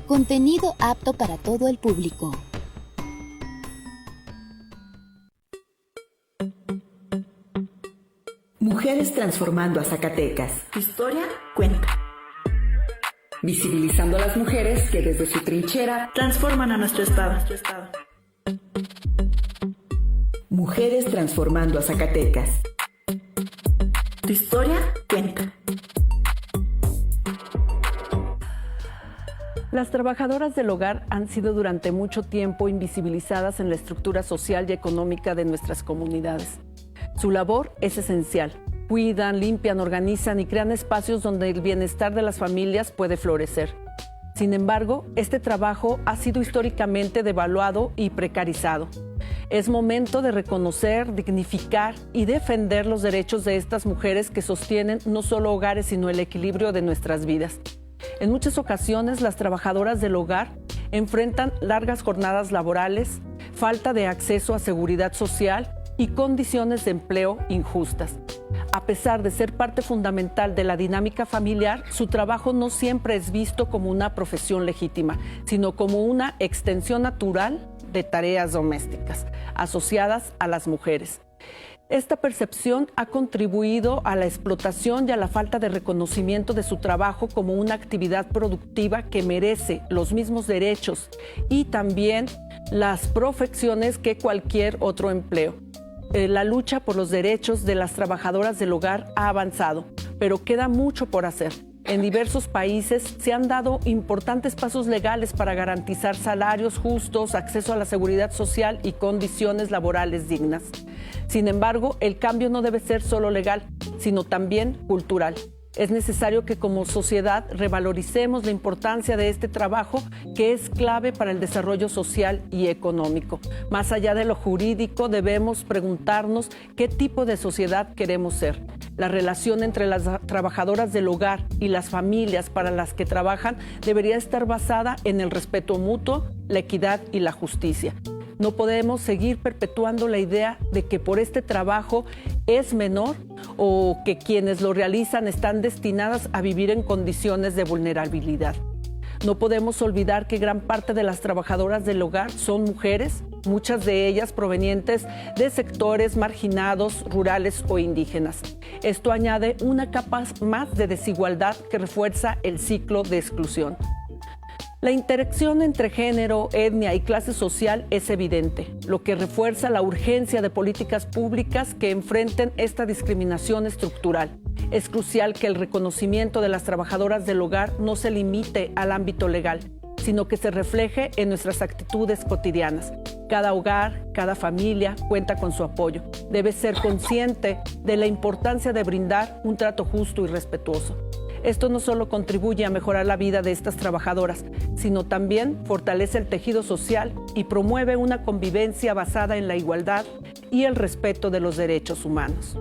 Contenido apto para todo el público. Mujeres transformando a Zacatecas. Tu historia cuenta. Visibilizando a las mujeres que desde su trinchera transforman a nuestro estado. Mujeres transformando a Zacatecas. Tu historia cuenta. Las trabajadoras del hogar han sido durante mucho tiempo invisibilizadas en la estructura social y económica de nuestras comunidades. Su labor es esencial. Cuidan, limpian, organizan y crean espacios donde el bienestar de las familias puede florecer. Sin embargo, este trabajo ha sido históricamente devaluado y precarizado. Es momento de reconocer, dignificar y defender los derechos de estas mujeres que sostienen no solo hogares, sino el equilibrio de nuestras vidas. En muchas ocasiones, las trabajadoras del hogar enfrentan largas jornadas laborales, falta de acceso a seguridad social y condiciones de empleo injustas. A pesar de ser parte fundamental de la dinámica familiar, su trabajo no siempre es visto como una profesión legítima, sino como una extensión natural de tareas domésticas asociadas a las mujeres. Esta percepción ha contribuido a la explotación y a la falta de reconocimiento de su trabajo como una actividad productiva que merece los mismos derechos y también las protecciones que cualquier otro empleo. La lucha por los derechos de las trabajadoras del hogar ha avanzado, pero queda mucho por hacer. En diversos países se han dado importantes pasos legales para garantizar salarios justos, acceso a la seguridad social y condiciones laborales dignas. Sin embargo, el cambio no debe ser solo legal, sino también cultural. Es necesario que como sociedad revaloricemos la importancia de este trabajo que es clave para el desarrollo social y económico. Más allá de lo jurídico, debemos preguntarnos qué tipo de sociedad queremos ser. La relación entre las trabajadoras del hogar y las familias para las que trabajan debería estar basada en el respeto mutuo, la equidad y la justicia. No podemos seguir perpetuando la idea de que por este trabajo es menor o que quienes lo realizan están destinadas a vivir en condiciones de vulnerabilidad. No podemos olvidar que gran parte de las trabajadoras del hogar son mujeres, muchas de ellas provenientes de sectores marginados, rurales o indígenas. Esto añade una capa más de desigualdad que refuerza el ciclo de exclusión. La interacción entre género, etnia y clase social es evidente, lo que refuerza la urgencia de políticas públicas que enfrenten esta discriminación estructural. Es crucial que el reconocimiento de las trabajadoras del hogar no se limite al ámbito legal, sino que se refleje en nuestras actitudes cotidianas. Cada hogar, cada familia cuenta con su apoyo. Debe ser consciente de la importancia de brindar un trato justo y respetuoso. Esto no solo contribuye a mejorar la vida de estas trabajadoras, sino también fortalece el tejido social y promueve una convivencia basada en la igualdad y el respeto de los derechos humanos.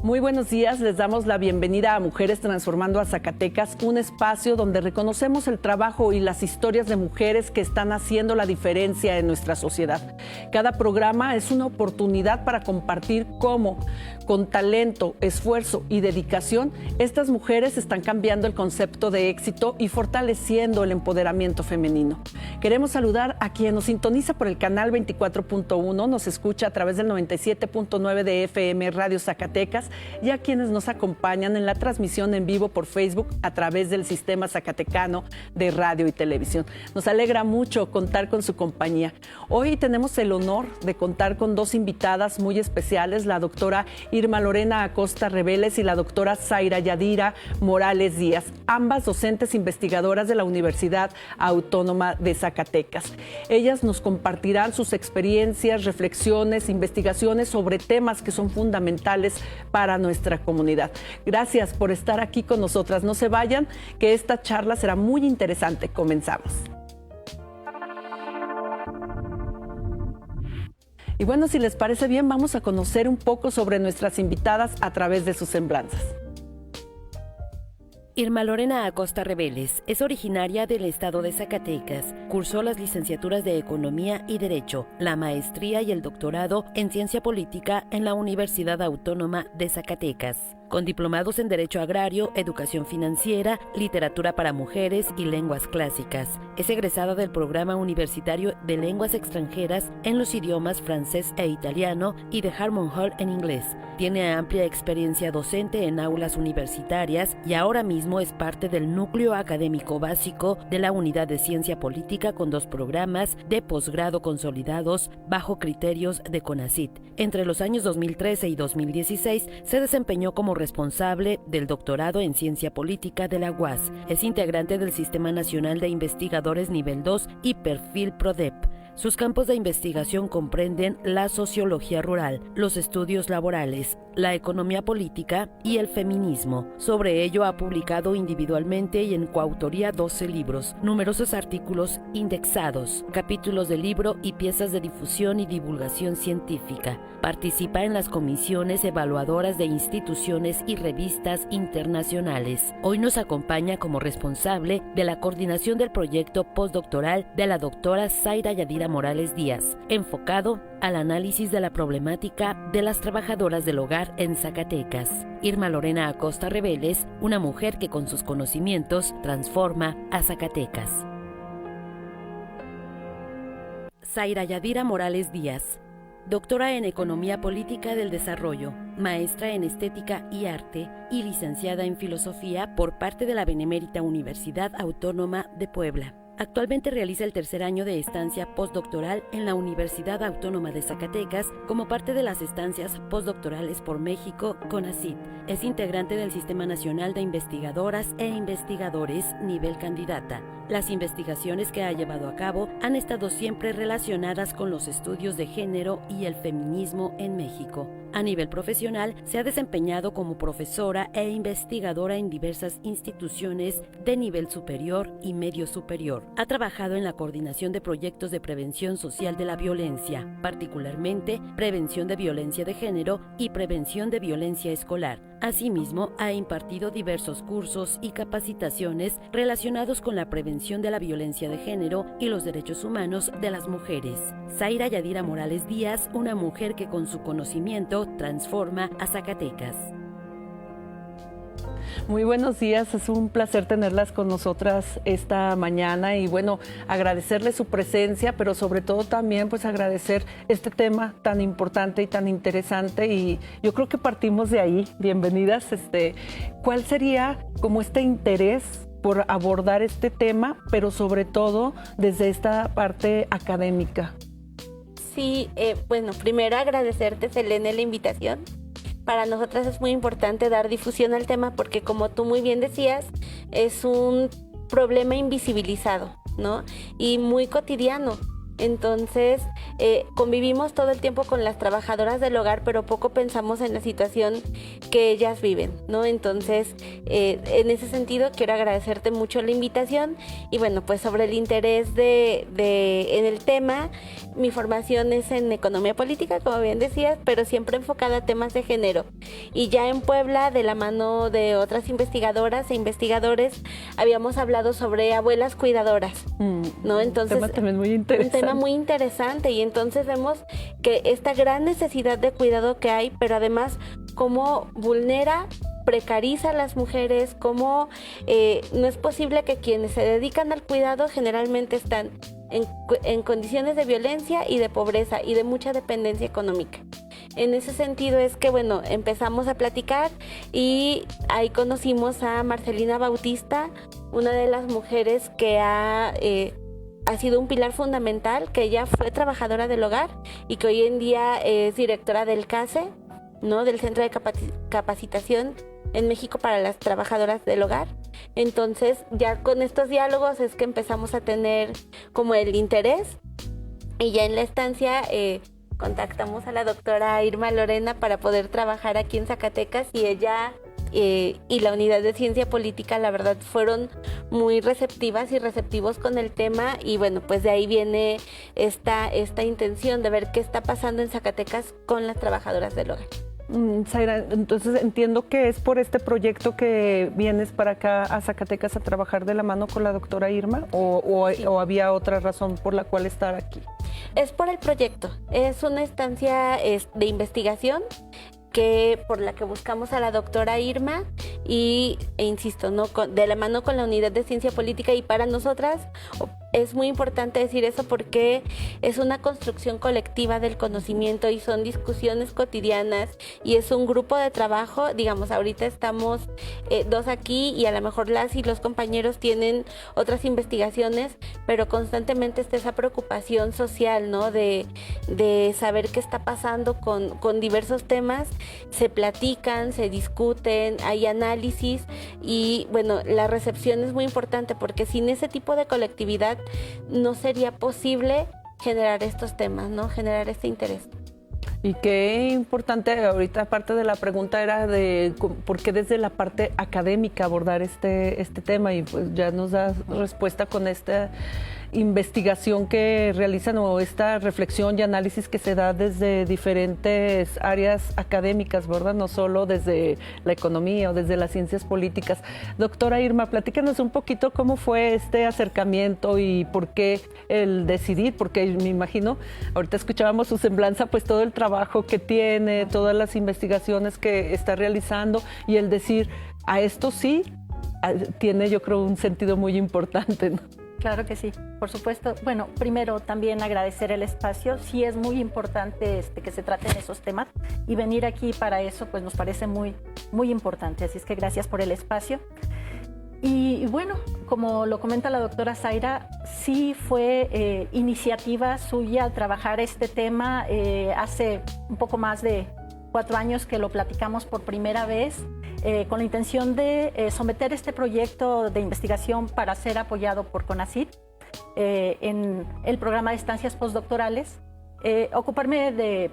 Muy buenos días, les damos la bienvenida a Mujeres Transformando a Zacatecas, un espacio donde reconocemos el trabajo y las historias de mujeres que están haciendo la diferencia en nuestra sociedad. Cada programa es una oportunidad para compartir cómo, con talento, esfuerzo y dedicación, estas mujeres están cambiando el concepto de éxito y fortaleciendo el empoderamiento femenino. Queremos saludar a quien nos sintoniza por el canal 24.1, nos escucha a través del 97.9 de FM Radio Zacatecas, y a quienes nos acompañan en la transmisión en vivo por Facebook a través del Sistema Zacatecano de Radio y Televisión. Nos alegra mucho contar con su compañía. Hoy tenemos el honor de contar con dos invitadas muy especiales, la doctora Irma Lorena Acosta Rebeles y la doctora Zaira Yadira Morales Díaz, ambas docentes investigadoras de la Universidad Autónoma de Zacatecas. Ellas nos compartirán sus experiencias, reflexiones, investigaciones sobre temas que son fundamentales para nuestra comunidad. Gracias por estar aquí con nosotras. No se vayan, que esta charla será muy interesante. Comenzamos. Y bueno, si les parece bien, vamos a conocer un poco sobre nuestras invitadas a través de sus semblanzas. Irma Lorena Acosta Rebeles es originaria del estado de Zacatecas. Cursó las licenciaturas de Economía y Derecho, la maestría y el doctorado en Ciencia Política en la Universidad Autónoma de Zacatecas. con diplomados en Derecho Agrario, Educación Financiera, Literatura para Mujeres y Lenguas Clásicas. Es egresada del Programa Universitario de Lenguas Extranjeras en los idiomas francés e italiano y de Harmon Hall en inglés. Tiene amplia experiencia docente en aulas universitarias y ahora mismo es parte del núcleo académico básico de la Unidad de Ciencia Política con 2 programas de posgrado consolidados bajo criterios de CONACYT. Entre los años 2013 y 2016 se desempeñó como responsable del doctorado en Ciencia Política de la UAS. Es integrante del Sistema Nacional de Investigadores Nivel 2 y Perfil PRODEP. Sus campos de investigación comprenden la sociología rural, los estudios laborales, la economía política y el feminismo. Sobre ello ha publicado individualmente y en coautoría 12 libros, numerosos artículos indexados, capítulos de libro y piezas de difusión y divulgación científica. Participa en las comisiones evaluadoras de instituciones y revistas internacionales. Hoy nos acompaña como responsable de la coordinación del proyecto postdoctoral de la doctora Zaira Yadira Morales Díaz, enfocado al análisis de la problemática de las trabajadoras del hogar en Zacatecas. Irma Lorena Acosta Rebeles, una mujer que con sus conocimientos transforma a Zacatecas. Zaira Yadira Morales Díaz, doctora en Economía Política del Desarrollo, maestra en Estética y Arte y licenciada en Filosofía por parte de la Benemérita Universidad Autónoma de Puebla. Actualmente realiza el 3er año de estancia postdoctoral en la Universidad Autónoma de Zacatecas como parte de las estancias postdoctorales por México CONACYT. Es integrante del Sistema Nacional de Investigadoras e Investigadores nivel candidata. Las investigaciones que ha llevado a cabo han estado siempre relacionadas con los estudios de género y el feminismo en México. A nivel profesional, se ha desempeñado como profesora e investigadora en diversas instituciones de nivel superior y medio superior. Ha trabajado en la coordinación de proyectos de prevención social de la violencia, particularmente prevención de violencia de género y prevención de violencia escolar. Asimismo, ha impartido diversos cursos y capacitaciones relacionados con la prevención de la violencia de género y los derechos humanos de las mujeres. Zaira Yadira Morales Díaz, una mujer que con su conocimiento transforma a Zacatecas. Muy buenos días, es un placer tenerlas con nosotras esta mañana y bueno, agradecerles su presencia, pero sobre todo también pues agradecer este tema tan importante y tan interesante y yo creo que partimos de ahí. Bienvenidas. ¿Cuál sería como este interés por abordar este tema, pero sobre todo desde esta parte académica? Sí, bueno, primero agradecerte, Selene, la invitación. Para nosotras es muy importante dar difusión al tema porque, como tú muy bien decías, es un problema invisibilizado, ¿no? Y muy cotidiano. Entonces, convivimos todo el tiempo con las trabajadoras del hogar, pero poco pensamos en la situación que ellas viven, ¿no? Entonces, en ese sentido, quiero agradecerte mucho la invitación. Y bueno, pues sobre el interés en el tema, mi formación es en Economía Política, como bien decías, pero siempre enfocada a temas de género. Y ya en Puebla, de la mano de otras investigadoras e investigadores, habíamos hablado sobre abuelas cuidadoras, ¿no? Entonces, un tema también muy interesante. Un tema muy interesante, y entonces vemos que esta gran necesidad de cuidado que hay, pero además cómo vulnera, precariza a las mujeres, cómo no es posible que quienes se dedican al cuidado generalmente están en condiciones de violencia y de pobreza y de mucha dependencia económica. En ese sentido es que, bueno, empezamos a platicar y ahí conocimos a Marcelina Bautista, una de las mujeres que ha sido un pilar fundamental, que ella fue trabajadora del hogar y que hoy en día es directora del CASE, ¿no? Del Centro de Capacitación en México para las Trabajadoras del Hogar. Entonces, ya con estos diálogos es que empezamos a tener como el interés, y ya en la estancia contactamos a la doctora Irma Lorena para poder trabajar aquí en Zacatecas, y ella y la Unidad de Ciencia Política, la verdad, fueron muy receptivas y receptivos con el tema, y bueno, pues de ahí viene esta intención de ver qué está pasando en Zacatecas con las trabajadoras del hogar. Zaira, entonces entiendo que es por este proyecto que vienes para acá a Zacatecas a trabajar de la mano con la doctora Irma, o había otra razón por la cual estar aquí. Es por el proyecto, es una estancia de investigación por la que buscamos a la doctora Irma e insisto, ¿no? De la mano con la Unidad de Ciencia Política, y para nosotras es muy importante decir eso porque es una construcción colectiva del conocimiento y son discusiones cotidianas y es un grupo de trabajo. Digamos, ahorita estamos dos aquí y a lo mejor las y los compañeros tienen otras investigaciones, pero constantemente está esa preocupación social, ¿no? De saber qué está pasando con diversos temas. Se platican, se discuten, hay análisis y bueno, la recepción es muy importante porque sin ese tipo de colectividad no sería posible generar estos temas, ¿no? Generar este interés. Y qué importante, ahorita parte de la pregunta era de por qué desde la parte académica abordar este tema, y pues ya nos da respuesta con esta investigación que realizan o esta reflexión y análisis que se da desde diferentes áreas académicas, ¿verdad? No solo desde la economía o desde las ciencias políticas. Doctora Irma, platícanos un poquito cómo fue este acercamiento y por qué el decidir, porque me imagino, ahorita escuchábamos su semblanza, pues todo el trabajo que tiene, todas las investigaciones que está realizando y el decir, a esto sí, tiene yo creo un sentido muy importante, ¿no? Claro que sí, por supuesto. Bueno, primero también agradecer el espacio. Sí es muy importante que se traten esos temas y venir aquí para eso pues nos parece muy, muy importante. Así es que gracias por el espacio. Y bueno, como lo comenta la doctora Zaira, sí fue iniciativa suya trabajar este tema hace un poco más de 4 años que lo platicamos por primera vez. Con la intención de someter este proyecto de investigación para ser apoyado por CONACYT en el programa de estancias postdoctorales. Ocuparme de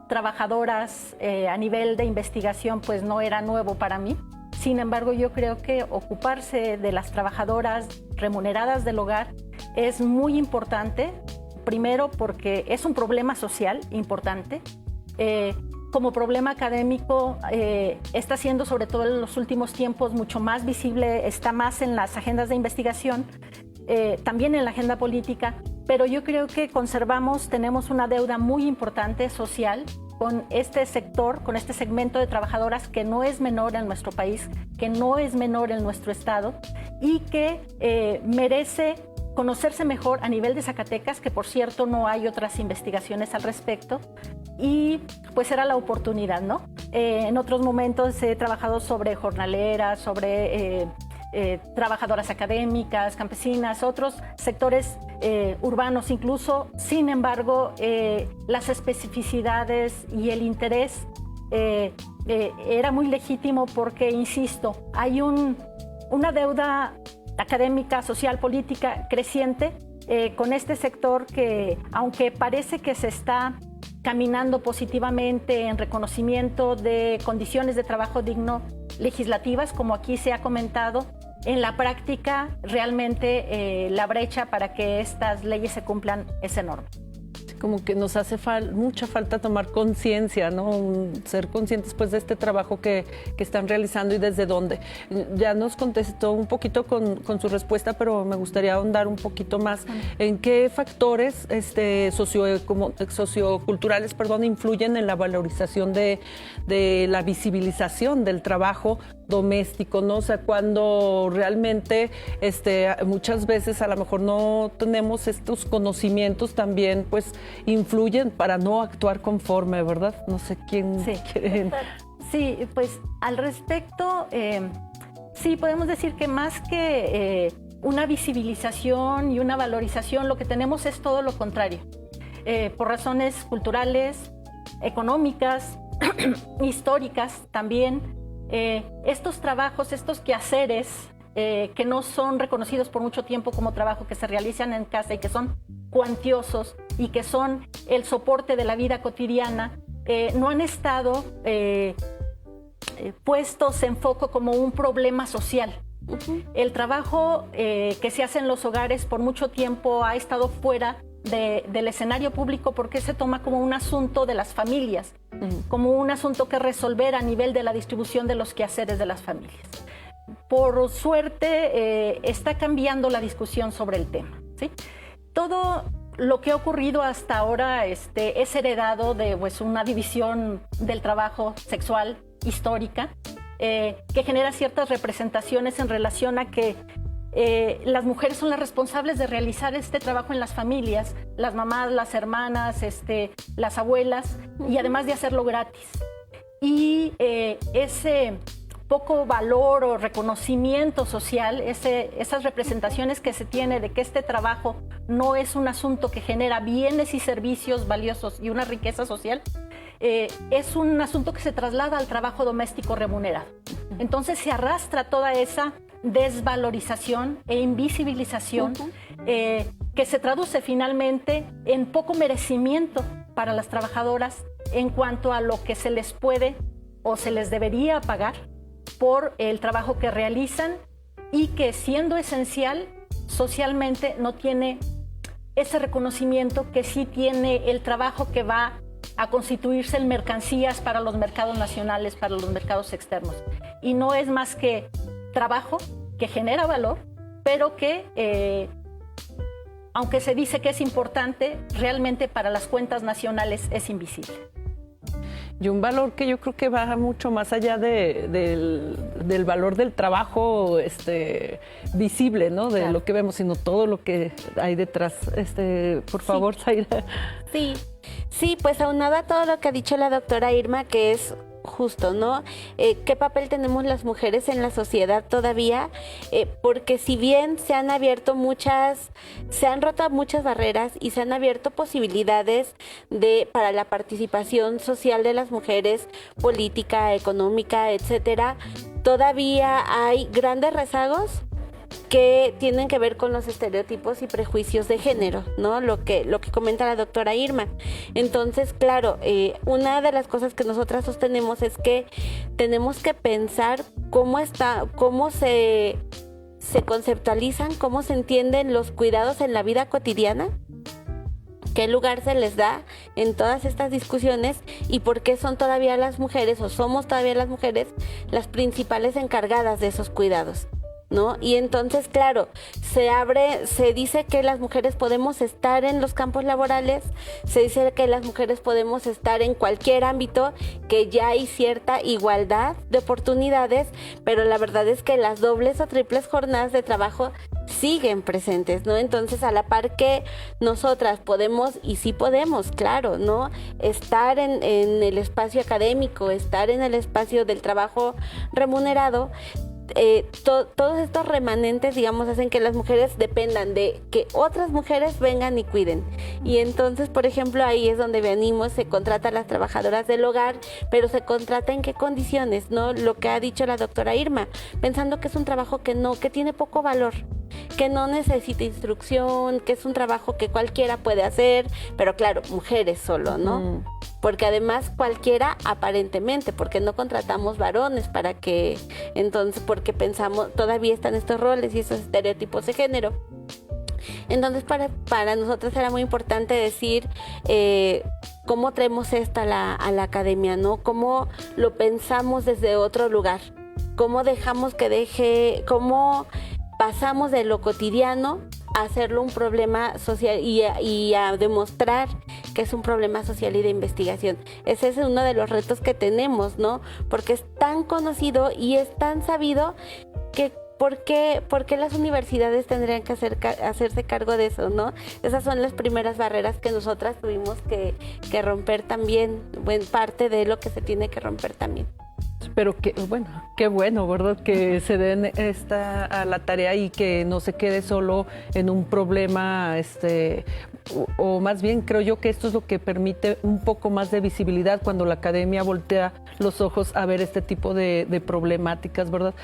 trabajadoras a nivel de investigación pues no era nuevo para mí. Sin embargo, yo creo que ocuparse de las trabajadoras remuneradas del hogar es muy importante. Primero porque es un problema social importante. Como problema académico está siendo, sobre todo en los últimos tiempos, mucho más visible, está más en las agendas de investigación, también en la agenda política, pero yo creo que tenemos una deuda muy importante social con este sector, con este segmento de trabajadoras que no es menor en nuestro país, que no es menor en nuestro estado y que merece conocerse mejor a nivel de Zacatecas, que por cierto no hay otras investigaciones al respecto. Y pues era la oportunidad, ¿no? En otros momentos he trabajado sobre jornaleras, sobre trabajadoras académicas, campesinas, otros sectores urbanos incluso. Sin embargo, las especificidades y el interés era muy legítimo porque, insisto, hay una deuda académica, social, política creciente con este sector que, aunque parece que se está caminando positivamente en reconocimiento de condiciones de trabajo digno legislativas, como aquí se ha comentado, en la práctica realmente la brecha para que estas leyes se cumplan es enorme. Como que nos hace mucha falta tomar conciencia, ¿no? Ser conscientes pues de este trabajo que están realizando y desde dónde. Ya nos contestó un poquito con su respuesta, pero me gustaría ahondar un poquito más en qué factores socioculturales influyen en la valorización de la visibilización del trabajo doméstico, ¿no? O sea, cuando realmente muchas veces a lo mejor no tenemos estos conocimientos también, pues influyen para no actuar conforme, ¿verdad? No sé quién quiere. Sí, pues al respecto, sí, podemos decir que más que una visibilización y una valorización, lo que tenemos es todo lo contrario. Por razones culturales, económicas, históricas también, estos trabajos, estos quehaceres que no son reconocidos por mucho tiempo como trabajo, que se realizan en casa y que son cuantiosos y que son el soporte de la vida cotidiana, no han estado puestos en foco como un problema social. El trabajo que se hace en los hogares por mucho tiempo ha estado fuera del escenario público porque se toma como un asunto de las familias, como un asunto que resolver a nivel de la distribución de los quehaceres de las familias. Por suerte está cambiando la discusión sobre el tema, ¿sí? Todo lo que ha ocurrido hasta ahora es heredado de pues, una división del trabajo sexual histórica que genera ciertas representaciones en relación a que las mujeres son las responsables de realizar este trabajo en las familias, las mamás, las hermanas, las abuelas, y además de hacerlo gratis. Y ese poco valor o reconocimiento social, esas representaciones que se tiene de que este trabajo no es un asunto que genera bienes y servicios valiosos y una riqueza social, es un asunto que se traslada al trabajo doméstico remunerado. Entonces se arrastra toda esa desvalorización e invisibilización que se traduce finalmente en poco merecimiento para las trabajadoras en cuanto a lo que se les puede o se les debería pagar por el trabajo que realizan, y que siendo esencial socialmente no tiene ese reconocimiento que sí tiene el trabajo que va a constituirse en mercancías para los mercados nacionales, para los mercados externos. Y no es más que trabajo que genera valor, pero que, aunque se dice que es importante, realmente para las cuentas nacionales es invisible. Y un valor que yo creo que va mucho más allá del valor del trabajo visible, ¿no? De lo que vemos, sino todo lo que hay detrás. Por favor, Zaira. Sí, pues aunado a todo lo que ha dicho la doctora Irma, que es justo, ¿no? ¿Qué papel tenemos las mujeres en la sociedad todavía? Porque si bien se han roto muchas barreras y se han abierto posibilidades para la participación social de las mujeres, política, económica, etcétera, todavía hay grandes rezagos que tienen que ver con los estereotipos y prejuicios de género, ¿no? Lo que comenta la doctora Irma. Entonces, claro, una de las cosas que nosotras sostenemos es que tenemos que pensar cómo se conceptualizan, cómo se entienden los cuidados en la vida cotidiana, qué lugar se les da en todas estas discusiones y por qué son todavía las mujeres, o somos todavía las mujeres, las principales encargadas de esos cuidados, ¿no? Y entonces, claro, se dice que las mujeres podemos estar en los campos laborales, se dice que las mujeres podemos estar en cualquier ámbito, que ya hay cierta igualdad de oportunidades, pero la verdad es que las dobles o triples jornadas de trabajo siguen presentes, ¿no? Entonces, a la par que nosotras podemos, y sí podemos, claro, ¿no? Estar en el espacio académico, estar en el espacio del trabajo remunerado, todos estos remanentes, digamos, hacen que las mujeres dependan de que otras mujeres vengan y cuiden. Y entonces, por ejemplo, ahí es donde venimos, se contrata a las trabajadoras del hogar, pero se contrata en qué condiciones, ¿no? Lo que ha dicho la doctora Irma, pensando que es un trabajo que tiene poco valor, que no necesita instrucción, que es un trabajo que cualquiera puede hacer, pero claro, mujeres solo, ¿no? Porque además cualquiera aparentemente, porque no contratamos varones porque pensamos, todavía están estos roles y esos estereotipos de género. Entonces para nosotros era muy importante decir cómo traemos esto a la academia, ¿no? Cómo lo pensamos desde otro lugar, cómo cómo pasamos de lo cotidiano a hacerlo un problema social y a demostrar que es un problema social y de investigación. Ese es uno de los retos que tenemos, ¿no? Porque es tan conocido y es tan sabido que ¿por qué las universidades tendrían que hacerse cargo de eso, ¿no? Esas son las primeras barreras que nosotras tuvimos que romper también, parte de lo que se tiene que romper también. Pero qué bueno, ¿verdad? Que se den a la tarea y que no se quede solo en un problema, o más bien creo yo que esto es lo que permite un poco más de visibilidad cuando la academia voltea los ojos a ver este tipo de problemáticas, ¿verdad?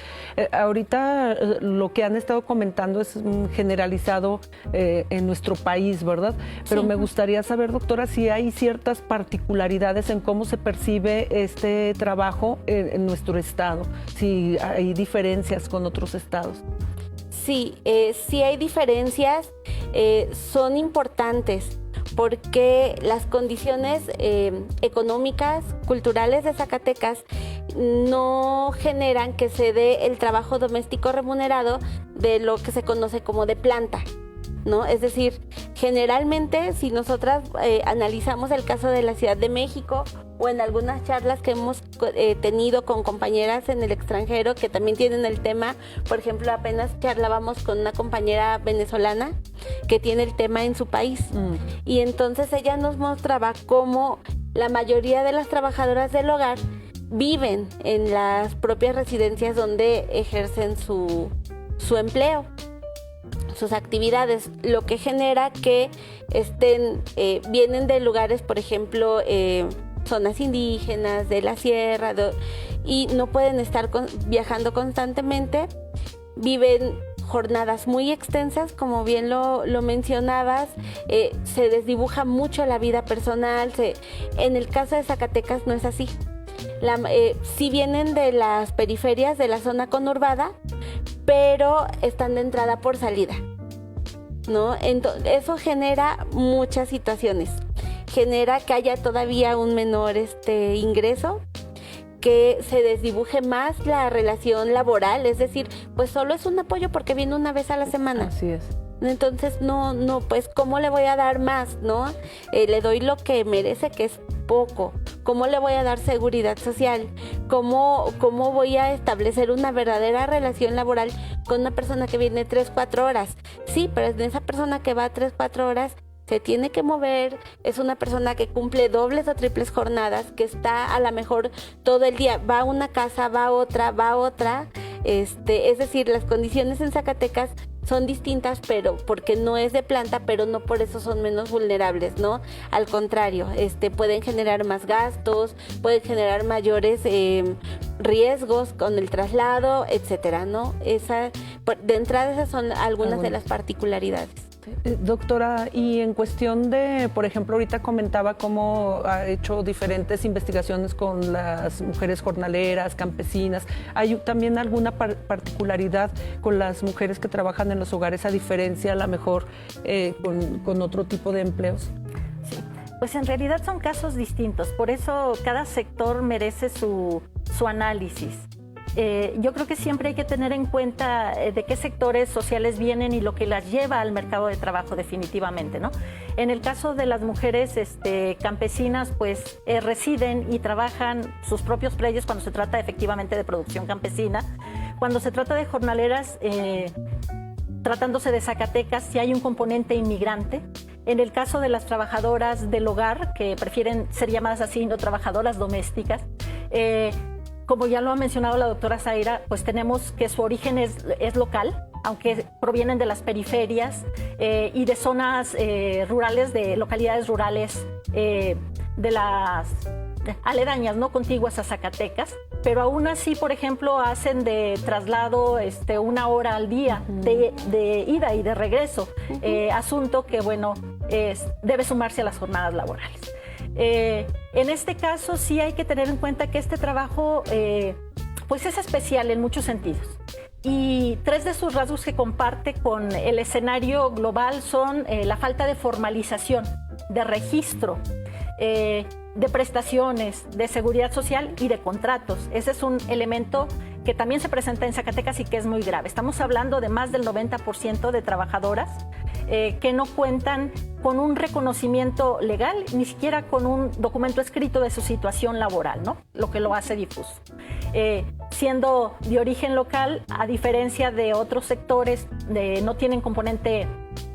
Ahorita lo que han estado comentando es generalizado en nuestro país, ¿verdad? Pero sí, me gustaría saber, doctora, si hay ciertas particularidades en cómo se percibe este trabajo en nuestro estado, si hay diferencias con otros estados. Sí, sí hay diferencias, son importantes porque las condiciones económicas, culturales de Zacatecas no generan que se dé el trabajo doméstico remunerado de lo que se conoce como de planta, ¿no? Es decir, generalmente si nosotras analizamos el caso de la Ciudad de México o en algunas charlas que hemos tenido con compañeras en el extranjero que también tienen el tema, por ejemplo, apenas charlábamos con una compañera venezolana que tiene el tema en su país y entonces ella nos mostraba cómo la mayoría de las trabajadoras del hogar viven en las propias residencias donde ejercen su empleo, sus actividades, lo que genera que vienen de lugares, por ejemplo, zonas indígenas, de la sierra, y no pueden estar viajando constantemente, viven jornadas muy extensas, como bien lo mencionabas, se desdibuja mucho la vida personal, en el caso de Zacatecas no es así. Sí vienen de las periferias de la zona conurbada, pero están de entrada por salida, ¿no? Entonces, eso genera muchas situaciones. Genera que haya todavía un menor ingreso, que se desdibuje más la relación laboral, es decir, pues solo es un apoyo porque viene una vez a la semana. Así es. Entonces, no, pues, ¿cómo le voy a dar más, no? Le doy lo que merece, que es poco. ¿Cómo le voy a dar seguridad social? ¿Cómo voy a establecer una verdadera relación laboral con una persona que viene 3-4 horas? Sí, pero en esa persona que va 3-4 horas se tiene que mover, es una persona que cumple dobles o triples jornadas, que está a lo mejor todo el día, va a una casa, va a otra, es decir, las condiciones en Zacatecas son distintas, pero porque no es de planta, pero no por eso son menos vulnerables, ¿no? Al contrario, pueden generar más gastos, pueden generar mayores riesgos con el traslado, etcétera, ¿no? De entrada esas son algunas de las particularidades. Doctora, y en cuestión de, por ejemplo, ahorita comentaba cómo ha hecho diferentes investigaciones con las mujeres jornaleras, campesinas. ¿Hay también alguna particularidad con las mujeres que trabajan en los hogares, a diferencia a lo mejor con otro tipo de empleos? Sí, pues en realidad son casos distintos, por eso cada sector merece su análisis. Yo creo que siempre hay que tener en cuenta de qué sectores sociales vienen y lo que las lleva al mercado de trabajo definitivamente, ¿no? En el caso de las mujeres campesinas, pues residen y trabajan sus propios predios cuando se trata efectivamente de producción campesina. Cuando se trata de jornaleras, tratándose de Zacatecas, sí hay un componente inmigrante. En el caso de las trabajadoras del hogar, que prefieren ser llamadas así, no trabajadoras domésticas, como ya lo ha mencionado la doctora Zaira, pues tenemos que su origen es local, aunque provienen de las periferias y de zonas rurales, de localidades rurales de las aledañas, ¿no? Contiguas a Zacatecas, pero aún así, por ejemplo, hacen de traslado 1 hora al día de ida y de regreso, asunto que, bueno, debe sumarse a las jornadas laborales. En este caso sí hay que tener en cuenta que este trabajo pues es especial en muchos sentidos, y 3 de sus rasgos que comparte con el escenario global son la falta de formalización, de registro, de prestaciones, de seguridad social y de contratos. Ese es un elemento que también se presenta en Zacatecas y que es muy grave. Estamos hablando de más del 90% de trabajadoras que no cuentan con un reconocimiento legal, ni siquiera con un documento escrito de su situación laboral, ¿no? Lo que lo hace difuso. Siendo de origen local, a diferencia de otros sectores, no tienen componente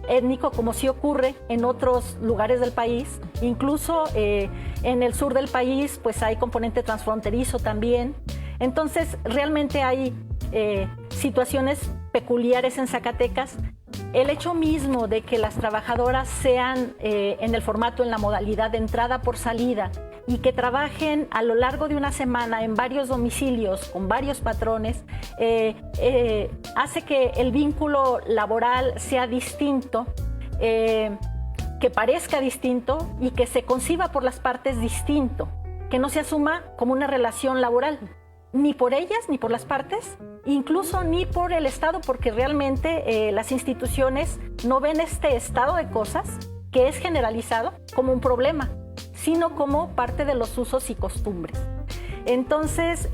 étnico, como sí ocurre en otros lugares del país. Incluso en el sur del país, pues hay componente transfronterizo también. Entonces, realmente hay situaciones peculiares en Zacatecas. El hecho mismo de que las trabajadoras sean en el formato, en la modalidad de entrada por salida, y que trabajen a lo largo de una semana en varios domicilios con varios patrones, hace que el vínculo laboral sea distinto, que parezca distinto y que se conciba por las partes distinto, que no se asuma como una relación laboral, ni por ellas, ni por las partes, incluso ni por el Estado, porque realmente las instituciones no ven este estado de cosas, que es generalizado, como un problema, sino como parte de los usos y costumbres. Entonces,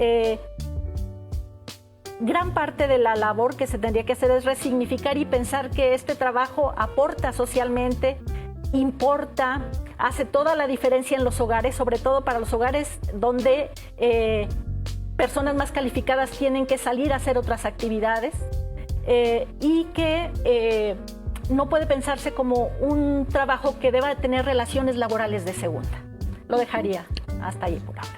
gran parte de la labor que se tendría que hacer es resignificar y pensar que este trabajo aporta socialmente, importa, hace toda la diferencia en los hogares, sobre todo para los hogares donde personas más calificadas tienen que salir a hacer otras actividades y que no puede pensarse como un trabajo que deba tener relaciones laborales de segunda. Lo dejaría hasta ahí por ahora.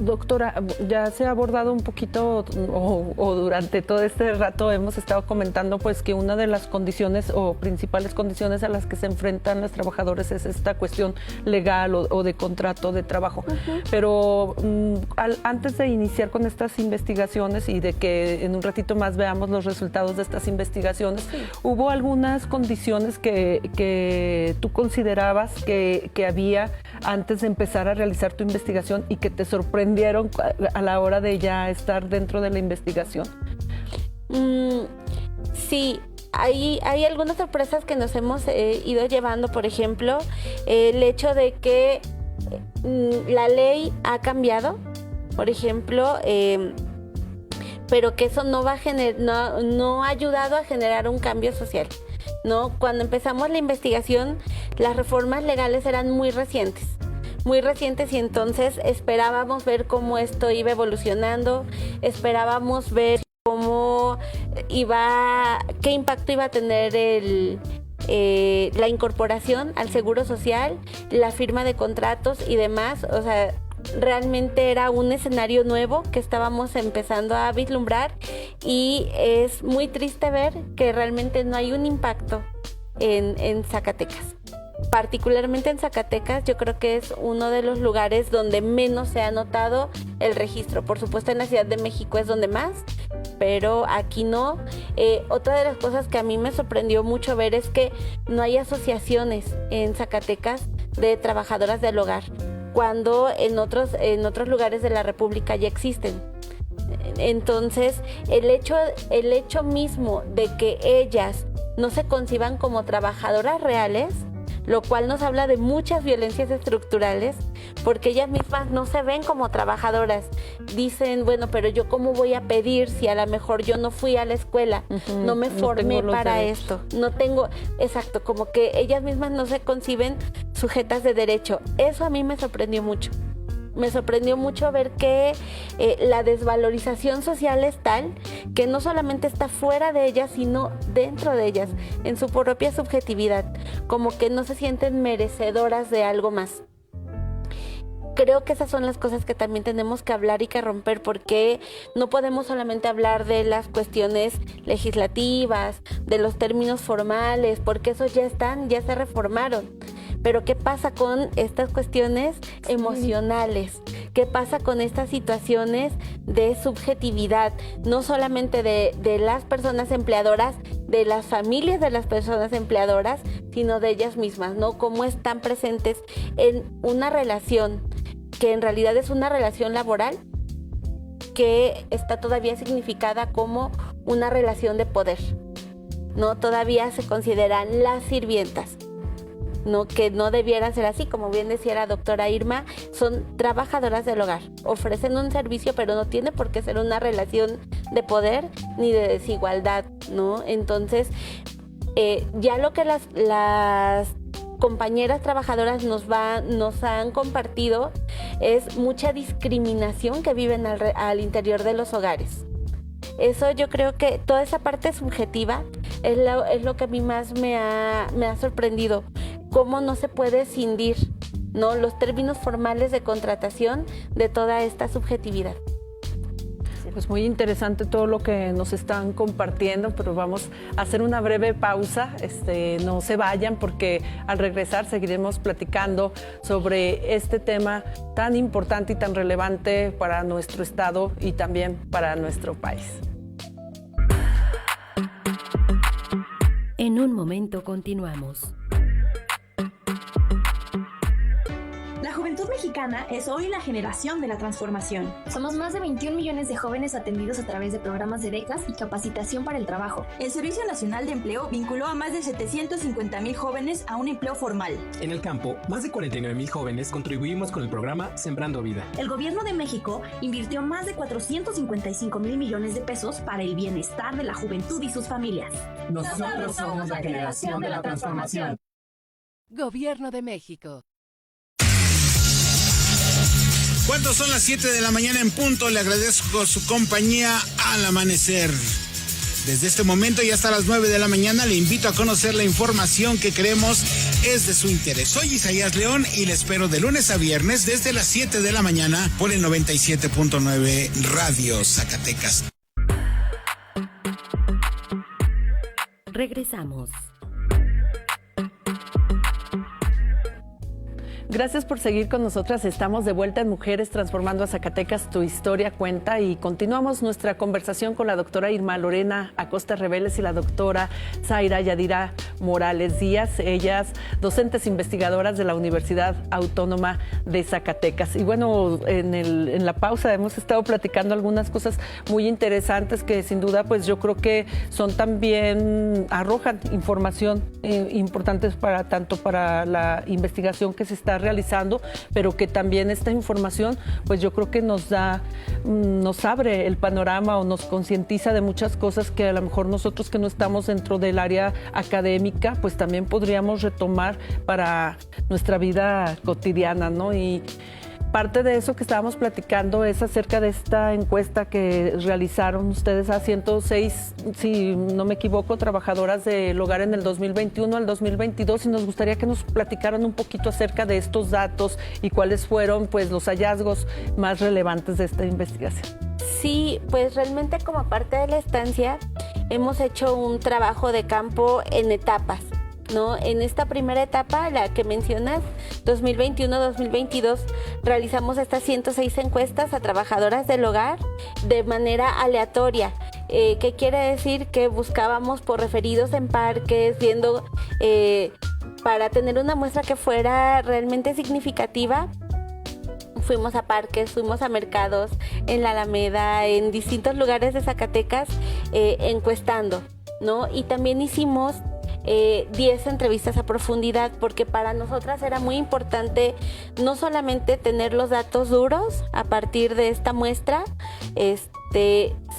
Doctora, ya se ha abordado un poquito o durante todo este rato hemos estado comentando pues que una de las condiciones o principales condiciones a las que se enfrentan los trabajadores es esta cuestión legal o de contrato de trabajo. Pero antes de iniciar con estas investigaciones y de que en un ratito más veamos los resultados de estas investigaciones, ¿hubo algunas condiciones que tú considerabas que había antes de empezar a realizar tu investigación y que te sorprendieron a la hora de ya estar dentro de la investigación? Sí, hay algunas sorpresas que nos hemos ido llevando. Por ejemplo, el hecho de que la ley ha cambiado, por ejemplo, pero que eso no ha ayudado a generar un cambio social, ¿no? Cuando empezamos la investigación, las reformas legales eran muy recientes y entonces esperábamos ver cómo esto iba evolucionando, esperábamos ver qué impacto iba a tener la incorporación al seguro social, la firma de contratos y demás. O sea, realmente era un escenario nuevo que estábamos empezando a vislumbrar y es muy triste ver que realmente no hay un impacto en Zacatecas. Particularmente en Zacatecas, yo creo que es uno de los lugares donde menos se ha notado el registro. Por supuesto, en la Ciudad de México es donde más, pero aquí no. Otra de las cosas que a mí me sorprendió mucho ver es que no hay asociaciones en Zacatecas de trabajadoras del hogar, cuando en otros lugares de la República ya existen. Entonces, el hecho mismo de que ellas no se conciban como trabajadoras reales, lo cual nos habla de muchas violencias estructurales, porque ellas mismas no se ven como trabajadoras. Dicen, bueno, pero yo cómo voy a pedir si a lo mejor yo no fui a la escuela, no me formé para esto, no tengo, exacto, como que ellas mismas no se conciben sujetas de derecho. Eso a mí me sorprendió mucho. Me sorprendió mucho ver que la desvalorización social es tal que no solamente está fuera de ellas, sino dentro de ellas, en su propia subjetividad, como que no se sienten merecedoras de algo más. Creo que esas son las cosas que también tenemos que hablar y que romper, porque no podemos solamente hablar de las cuestiones legislativas, de los términos formales, porque esos ya se reformaron. Pero ¿qué pasa con estas cuestiones emocionales? ¿Qué pasa con estas situaciones de subjetividad? No solamente de las personas empleadoras, de las familias de las personas empleadoras, sino de ellas mismas, ¿no? Cómo están presentes en una relación que en realidad es una relación laboral que está todavía significada como una relación de poder, ¿no? Todavía se consideran las sirvientas, ¿no? Que no debieran ser así, como bien decía la doctora Irma, son trabajadoras del hogar, ofrecen un servicio, pero no tiene por qué ser una relación de poder ni de desigualdad, ¿no? Entonces, ya lo que las compañeras trabajadoras nos han compartido es mucha discriminación que viven al interior de los hogares. Eso, yo creo que toda esa parte subjetiva es lo que a mí más me ha sorprendido. Cómo no se puede escindir, ¿no?, los términos formales de contratación de toda esta subjetividad. Pues muy interesante todo lo que nos están compartiendo, pero vamos a hacer una breve pausa. No se vayan, porque al regresar seguiremos platicando sobre este tema tan importante y tan relevante para nuestro estado y también para nuestro país. En un momento continuamos. La juventud mexicana es hoy la generación de la transformación. Somos más de 21 millones de jóvenes atendidos a través de programas de becas y capacitación para el trabajo. El Servicio Nacional de Empleo vinculó a más de 750,000 jóvenes a un empleo formal. En el campo, más de 49,000 jóvenes contribuimos con el programa Sembrando Vida. El Gobierno de México invirtió más de 455,000 millones de pesos para el bienestar de la juventud y sus familias. Nosotros somos la generación de la transformación. Gobierno de México. Cuando son las 7 de la mañana en punto, le agradezco su compañía al amanecer. Desde este momento y hasta las 9 de la mañana le invito a conocer la información que creemos es de su interés. Soy Isaías León y le espero de lunes a viernes desde las 7 de la mañana por el 97.9 Radio Zacatecas. Regresamos. Gracias por seguir con nosotras. Estamos de vuelta en Mujeres Transformando a Zacatecas, tu historia cuenta, y continuamos nuestra conversación con la doctora Irma Lorena Acosta Reveles y la doctora Zaira Yadira Morales Díaz, ellas docentes investigadoras de la Universidad Autónoma de Zacatecas. Y bueno, en la pausa hemos estado platicando algunas cosas muy interesantes que sin duda pues yo creo que son también, arrojan información importante tanto para la investigación que se está realizando, pero que también esta información pues yo creo que nos abre el panorama o nos concientiza de muchas cosas que a lo mejor nosotros que no estamos dentro del área académica pues también podríamos retomar para nuestra vida cotidiana, ¿no? Y parte de eso que estábamos platicando es acerca de esta encuesta que realizaron ustedes a 106, si no me equivoco, trabajadoras del hogar en el 2021 al 2022, y nos gustaría que nos platicaran un poquito acerca de estos datos y cuáles fueron pues los hallazgos más relevantes de esta investigación. Sí, pues realmente como parte de la estancia hemos hecho un trabajo de campo en etapas, ¿no? En esta primera etapa, la que mencionas, 2021-2022, realizamos estas 106 encuestas a trabajadoras del hogar de manera aleatoria. ¿Qué quiere decir? Que buscábamos por referidos en parques, viendo para tener una muestra que fuera realmente significativa. Fuimos a parques, fuimos a mercados, en la Alameda, en distintos lugares de Zacatecas, encuestando, ¿no? Y también hicimos 10 entrevistas a profundidad, porque para nosotras era muy importante no solamente tener los datos duros a partir de esta muestra,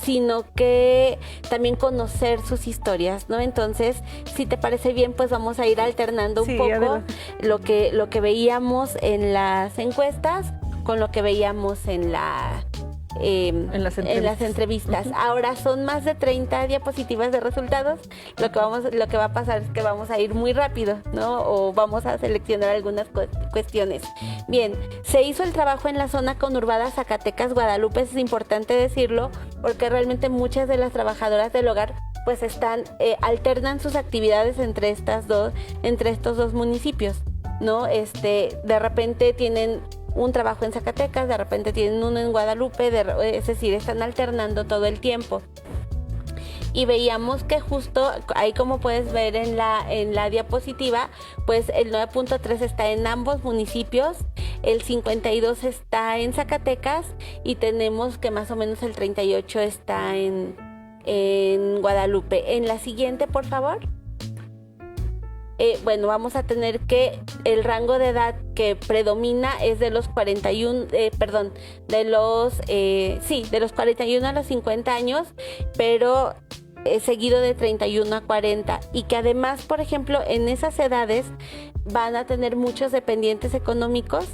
sino que también conocer sus historias, ¿no? Entonces, si te parece bien, pues vamos a ir alternando un poco lo que veíamos en las encuestas con lo que veíamos en las entrevistas. Ahora son más de 30 diapositivas de resultados. Lo que va a pasar es que vamos a ir muy rápido, ¿no? O vamos a seleccionar algunas cuestiones. Bien, se hizo el trabajo en la zona conurbada Zacatecas, Guadalupe, es importante decirlo, porque realmente muchas de las trabajadoras del hogar pues alternan sus actividades entre estos dos municipios, ¿no? De repente tienen un trabajo en Zacatecas, de repente tienen uno en Guadalupe, es decir, están alternando todo el tiempo. Y veíamos que justo ahí, como puedes ver en la diapositiva, pues el 9.3 está en ambos municipios, el 52 está en Zacatecas y tenemos que más o menos el 38 está en Guadalupe. En la siguiente, por favor. Bueno, vamos a tener que el rango de edad que predomina es de los 41 a los 50 años, pero seguido de 31 a 40, y que además, por ejemplo, en esas edades van a tener muchos dependientes económicos,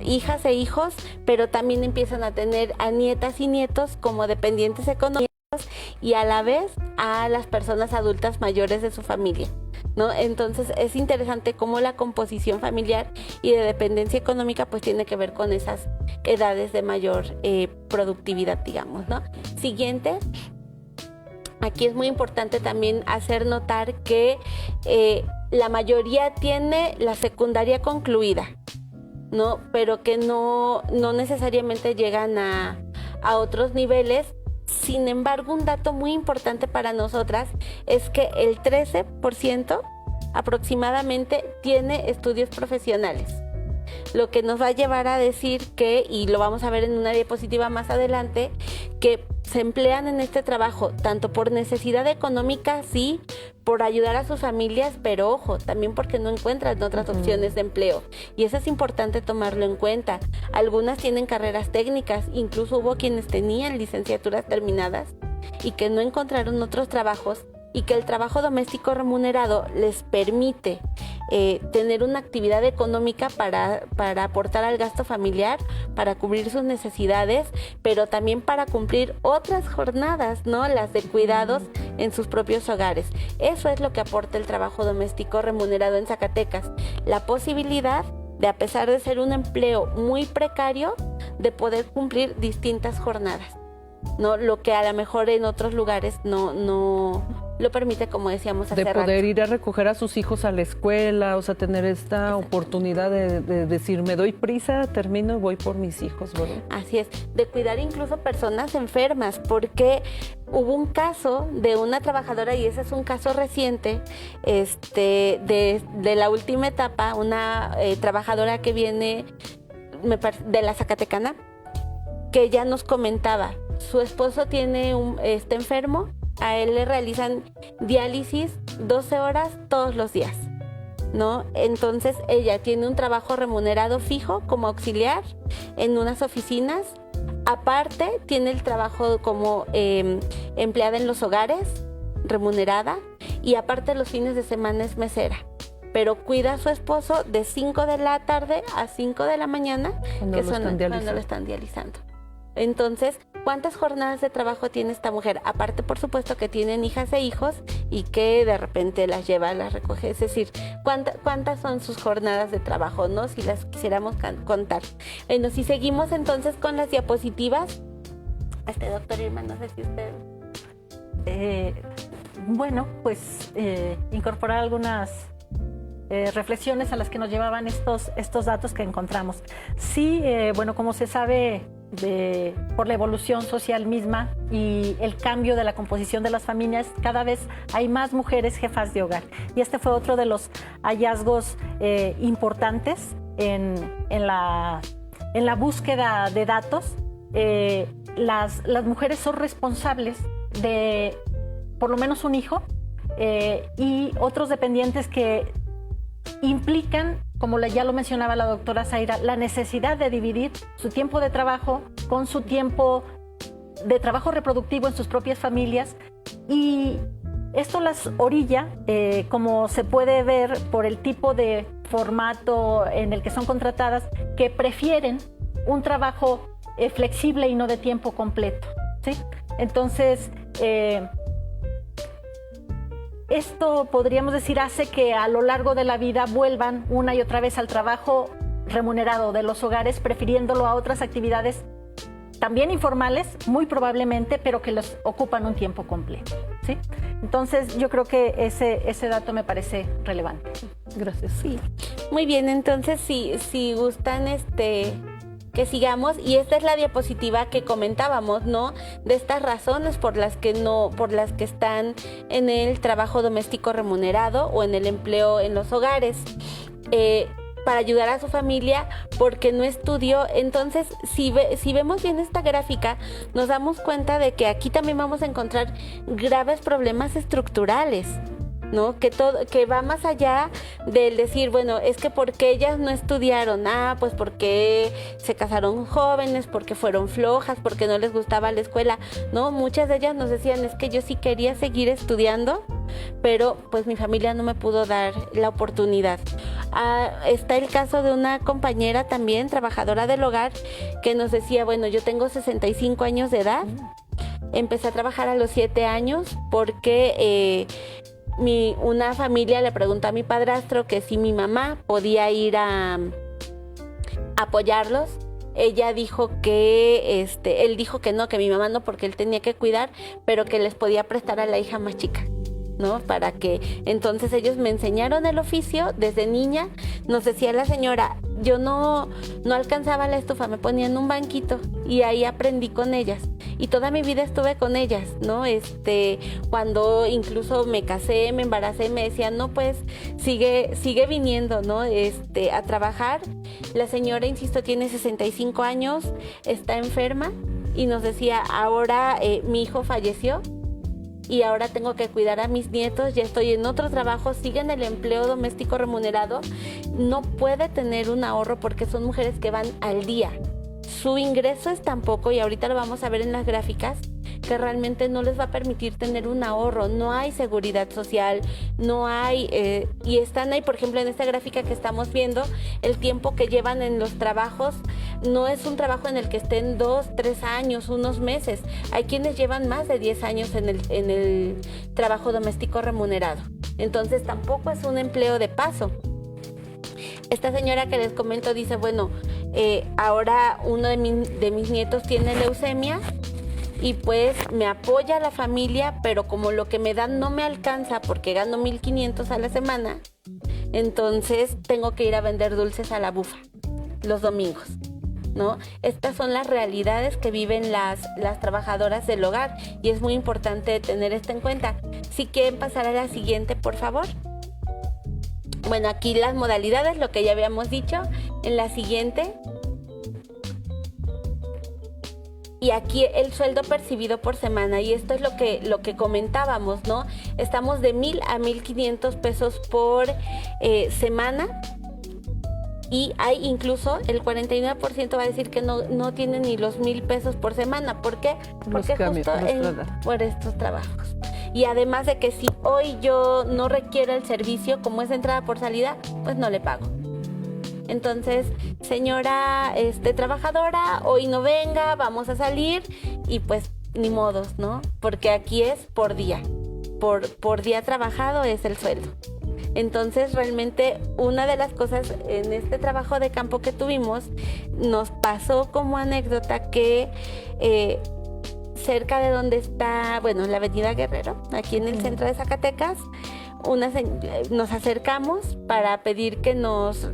hijas e hijos, pero también empiezan a tener a nietas y nietos como dependientes económicos, y a la vez a las personas adultas mayores de su familia, ¿no? Entonces es interesante cómo la composición familiar y de dependencia económica pues tiene que ver con esas edades de mayor productividad, digamos, ¿no? Siguiente. Aquí es muy importante también hacer notar que la mayoría tiene la secundaria concluida, ¿no? Pero que no necesariamente llegan a otros niveles. Sin embargo, un dato muy importante para nosotras es que el 13% aproximadamente tiene estudios profesionales, lo que nos va a llevar a decir que, y lo vamos a ver en una diapositiva más adelante, que se emplean en este trabajo tanto por necesidad económica, sí, por ayudar a sus familias, pero ojo, también porque no encuentran otras opciones de empleo. Y eso es importante tomarlo en cuenta. Algunas tienen carreras técnicas, incluso hubo quienes tenían licenciaturas terminadas y que no encontraron otros trabajos, y que el trabajo doméstico remunerado les permite tener una actividad económica para aportar al gasto familiar, para cubrir sus necesidades, pero también para cumplir otras jornadas, ¿no? Las de cuidados en sus propios hogares. Eso es lo que aporta el trabajo doméstico remunerado en Zacatecas, la posibilidad de, a pesar de ser un empleo muy precario, de poder cumplir distintas jornadas, ¿no? Lo que a lo mejor en otros lugares no lo permite, como decíamos hace rato. De poder ir a recoger a sus hijos a la escuela, o sea, tener esta oportunidad de decir, me doy prisa, termino y voy por mis hijos, ¿verdad? Así es, de cuidar incluso personas enfermas, porque hubo un caso de una trabajadora, y ese es un caso reciente, de la última etapa, una trabajadora que viene de la Zacatecana, que ya nos comentaba, su esposo está enfermo, a él le realizan diálisis 12 horas todos los días, ¿no? Entonces ella tiene un trabajo remunerado fijo como auxiliar en unas oficinas, aparte tiene el trabajo como empleada en los hogares, remunerada, y aparte los fines de semana es mesera. Pero cuida a su esposo de 5 de la tarde a 5 de la mañana, cuando lo están dializando. Entonces, ¿cuántas jornadas de trabajo tiene esta mujer? Aparte, por supuesto, que tienen hijas e hijos y que de repente las lleva, las recoge. Es decir, ¿cuántas son sus jornadas de trabajo, no? Si las quisiéramos contar. Bueno, si seguimos entonces con las diapositivas. Doctor Irma, no sé si usted... incorporar algunas reflexiones a las que nos llevaban estos datos que encontramos. Sí, como se sabe, por la evolución social misma y el cambio de la composición de las familias, cada vez hay más mujeres jefas de hogar. Y este fue otro de los hallazgos importantes en la búsqueda de datos. Las mujeres son responsables de por lo menos un hijo y otros dependientes que implican, como ya lo mencionaba la doctora Zaira, la necesidad de dividir su tiempo de trabajo con su tiempo de trabajo reproductivo en sus propias familias, y esto las orilla, como se puede ver por el tipo de formato en el que son contratadas, que prefieren un trabajo flexible y no de tiempo completo, ¿sí? Entonces, esto, podríamos decir, hace que a lo largo de la vida vuelvan una y otra vez al trabajo remunerado de los hogares, prefiriéndolo a otras actividades también informales, muy probablemente, pero que los ocupan un tiempo completo, ¿sí? Entonces, yo creo que ese dato me parece relevante. Gracias. Sí. Muy bien, entonces, si gustan, que sigamos, y esta es la diapositiva que comentábamos, ¿no? De estas razones por las que están en el trabajo doméstico remunerado o en el empleo en los hogares, para ayudar a su familia, porque no estudió. Entonces, si vemos bien esta gráfica, nos damos cuenta de que aquí también vamos a encontrar graves problemas estructurales, ¿no? Que va más allá del decir, bueno, es que porque ellas no estudiaron, pues porque se casaron jóvenes, porque fueron flojas, porque no les gustaba la escuela, ¿no? Muchas de ellas nos decían, es que yo sí quería seguir estudiando, pero pues mi familia no me pudo dar la oportunidad. Está el caso de una compañera también, trabajadora del hogar, que nos decía, bueno, yo tengo 65 años de edad, empecé a trabajar a los 7 años porque una familia le preguntó a mi padrastro que si mi mamá podía ir a apoyarlos. Ella dijo que, él dijo que no, que mi mamá no, porque él tenía que cuidar, pero que les podía prestar a la hija más chica, ¿no? Para que, entonces ellos me enseñaron el oficio desde niña. Nos decía la señora, yo no alcanzaba la estufa, me ponía en un banquito y ahí aprendí con ellas. Y toda mi vida estuve con ellas, ¿no? Cuando incluso me casé, me embaracé, me decían, no, pues sigue viniendo, ¿no? A trabajar. La señora, insisto, tiene 65 años, está enferma y nos decía, ahora mi hijo falleció y ahora tengo que cuidar a mis nietos, ya estoy en otro trabajo, sigue en el empleo doméstico remunerado, no puede tener un ahorro porque son mujeres que van al día. Su ingreso es tan poco, y ahorita lo vamos a ver en las gráficas, que realmente no les va a permitir tener un ahorro, no hay seguridad social, no hay, y están ahí, por ejemplo, en esta gráfica que estamos viendo, el tiempo que llevan en los trabajos, no es un trabajo en el que estén 2, 3 años, unos meses, hay quienes llevan más de 10 años en el trabajo doméstico remunerado, entonces tampoco es un empleo de paso. Esta señora que les comento dice, bueno, ahora uno de mis nietos tiene leucemia y pues me apoya la familia, pero como lo que me dan no me alcanza porque gano 1,500 a la semana, entonces tengo que ir a vender dulces a la bufa los domingos, ¿no? Estas son las realidades que viven las trabajadoras del hogar y es muy importante tener esto en cuenta. Si quieren pasar a la siguiente, por favor. Bueno, aquí las modalidades, lo que ya habíamos dicho. En la siguiente. Y aquí el sueldo percibido por semana. Y esto es lo que comentábamos, ¿no? Estamos de 1,000 a 1,500 pesos por semana. Y hay incluso el 49% va a decir que no tiene ni los 1,000 pesos por semana. ¿Por qué? Porque justo por estos trabajos. Y además de que si hoy yo no requiero el servicio, como es entrada por salida, pues no le pago. Entonces, señora trabajadora, hoy no venga, vamos a salir y pues ni modos, ¿no? Porque aquí es por día. Por día trabajado es el sueldo. Entonces, realmente, una de las cosas en este trabajo de campo que tuvimos, nos pasó como anécdota que cerca de donde está, la avenida Guerrero, aquí en el centro de Zacatecas, nos acercamos para pedir que nos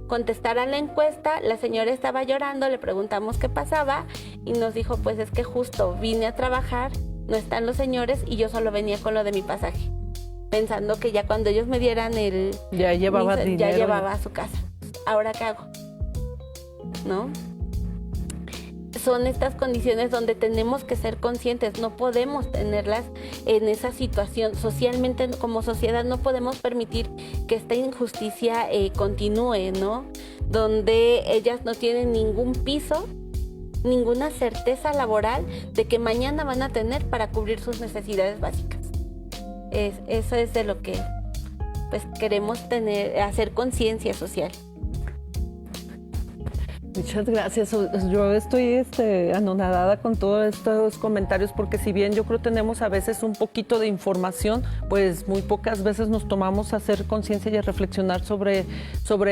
contestaran la encuesta. La señora estaba llorando, le preguntamos qué pasaba y nos dijo, pues es que justo vine a trabajar, no están los señores y yo solo venía con lo de mi pasaje, pensando que ya cuando ellos me dieran ya llevaba dinero, ya llevaba a su casa. ¿Ahora qué hago? ¿No? Son estas condiciones donde tenemos que ser conscientes, no podemos tenerlas en esa situación. Socialmente, como sociedad, no podemos permitir que esta injusticia continúe, ¿no? Donde ellas no tienen ningún piso, ninguna certeza laboral de que mañana van a tener para cubrir sus necesidades básicas. Eso es de lo que pues queremos hacer conciencia social. Muchas gracias. Yo estoy anonadada con todos estos comentarios porque si bien yo creo tenemos a veces un poquito de información, pues muy pocas veces nos tomamos a hacer conciencia y a reflexionar sobre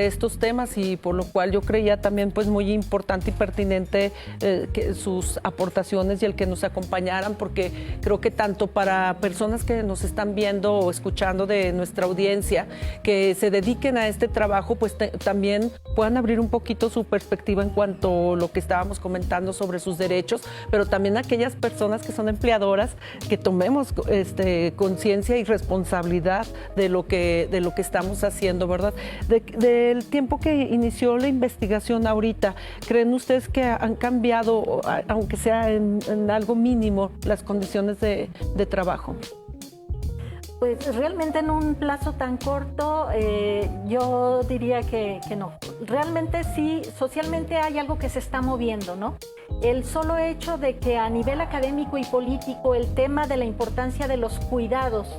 estos temas y por lo cual yo creía también pues muy importante y pertinente que sus aportaciones y el que nos acompañaran, porque creo que tanto para personas que nos están viendo o escuchando de nuestra audiencia que se dediquen a este trabajo, pues también puedan abrir un poquito su perspectiva en cuanto a lo que estábamos comentando sobre sus derechos, pero también aquellas personas que son empleadoras, que tomemos conciencia y responsabilidad de lo que estamos haciendo, ¿verdad? Del tiempo que inició la investigación ahorita, ¿creen ustedes que han cambiado, aunque sea en algo mínimo, las condiciones de trabajo? Pues realmente en un plazo tan corto yo diría que no. Realmente sí, socialmente hay algo que se está moviendo, ¿no? El solo hecho de que a nivel académico y político el tema de la importancia de los cuidados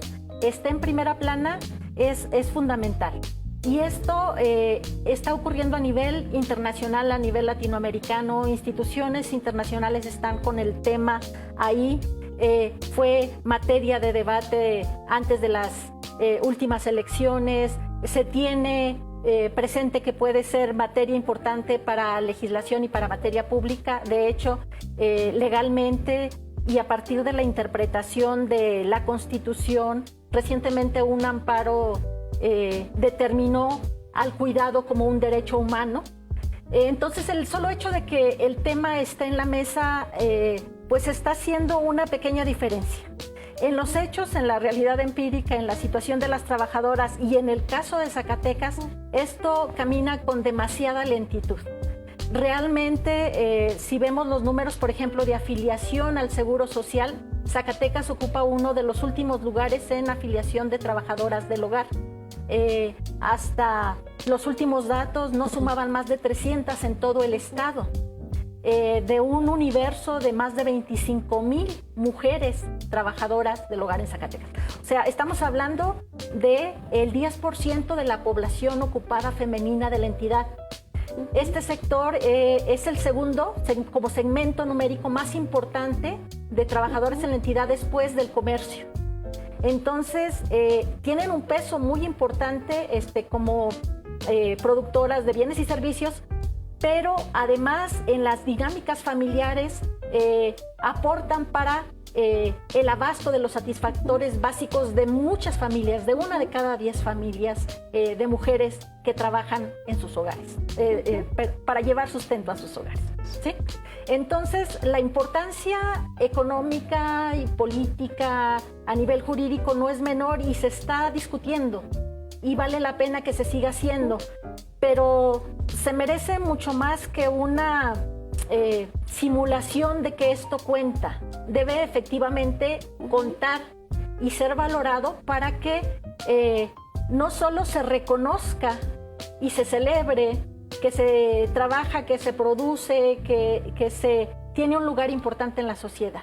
esté en primera plana es fundamental. Y esto está ocurriendo a nivel internacional, a nivel latinoamericano. Instituciones internacionales están con el tema ahí. Fue materia de debate antes de las últimas elecciones. Se tiene presente que puede ser materia importante para legislación y para materia pública. De hecho, legalmente y a partir de la interpretación de la Constitución, recientemente un amparo determinó al cuidado como un derecho humano. Entonces, el solo hecho de que el tema esté en la mesa, pues está haciendo una pequeña diferencia. En los hechos, en la realidad empírica, en la situación de las trabajadoras y en el caso de Zacatecas, esto camina con demasiada lentitud. Realmente, si vemos los números, por ejemplo, de afiliación al Seguro Social, Zacatecas ocupa uno de los últimos lugares en afiliación de trabajadoras del hogar. Hasta los últimos datos no sumaban más de 300 en todo el estado. De un universo de más de 25,000 mujeres trabajadoras del hogar en Zacatecas. O sea, estamos hablando del 10% de la población ocupada femenina de la entidad. Este sector es el segundo como segmento numérico más importante de trabajadores en la entidad después del comercio. Entonces, tienen un peso muy importante como productoras de bienes y servicios, pero además en las dinámicas familiares aportan para el abasto de los satisfactores básicos de muchas familias, de 1 de cada 10 familias de mujeres que trabajan en sus hogares, para llevar sustento a sus hogares, ¿sí? Entonces, la importancia económica y política a nivel jurídico no es menor y se está discutiendo y vale la pena que se siga haciendo, pero se merece mucho más que una simulación de que esto cuenta. Debe efectivamente contar y ser valorado para que no solo se reconozca y se celebre que se trabaja, que se produce, que se tiene un lugar importante en la sociedad.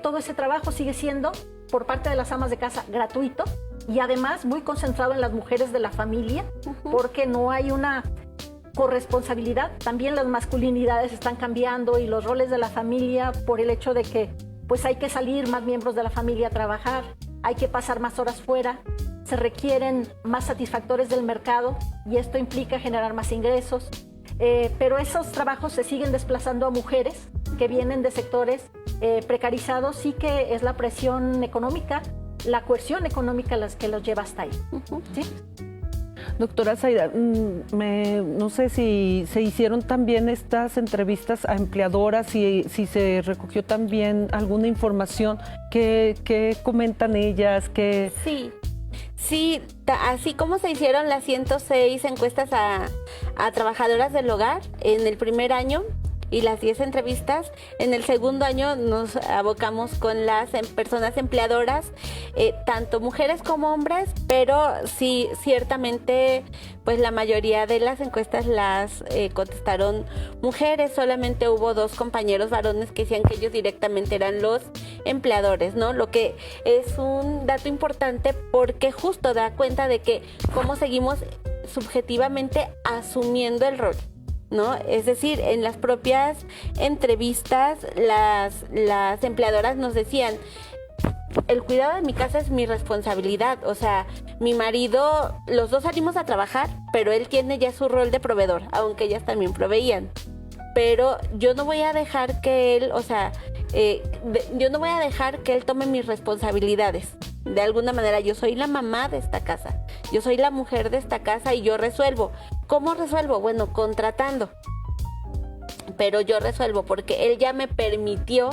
Todo ese trabajo sigue siendo, por parte de las amas de casa, gratuito y además muy concentrado en las mujeres de la familia, porque no hay una corresponsabilidad. También las masculinidades están cambiando y los roles de la familia por el hecho de que pues hay que salir más miembros de la familia a trabajar, hay que pasar más horas fuera, se requieren más satisfactores del mercado y esto implica generar más ingresos, pero esos trabajos se siguen desplazando a mujeres que vienen de sectores precarizados y que es la presión económica, la coerción económica las que los lleva hasta ahí. ¿Sí? Doctora Zaida, no sé si se hicieron también estas entrevistas a empleadoras y si se recogió también alguna información. ¿Qué comentan ellas? Sí, así como se hicieron las 106 encuestas a trabajadoras del hogar en el primer año y las 10 entrevistas, en el segundo año nos abocamos con las personas empleadoras, tanto mujeres como hombres, pero sí, ciertamente, pues la mayoría de las encuestas las contestaron mujeres. Solamente hubo 2 compañeros varones que decían que ellos directamente eran los empleadores, ¿no? Lo que es un dato importante porque justo da cuenta de que cómo seguimos subjetivamente asumiendo el rol, ¿no? Es decir, en las propias entrevistas las empleadoras nos decían: el cuidado de mi casa es mi responsabilidad, o sea, mi marido, los dos salimos a trabajar, pero él tiene ya su rol de proveedor, aunque ellas también proveían, pero yo no voy a dejar que él, yo no voy a dejar que él tome mis responsabilidades. De alguna manera, yo soy la mamá de esta casa, yo soy la mujer de esta casa y yo resuelvo. ¿Cómo resuelvo? Bueno, contratando. Pero yo resuelvo porque él ya me permitió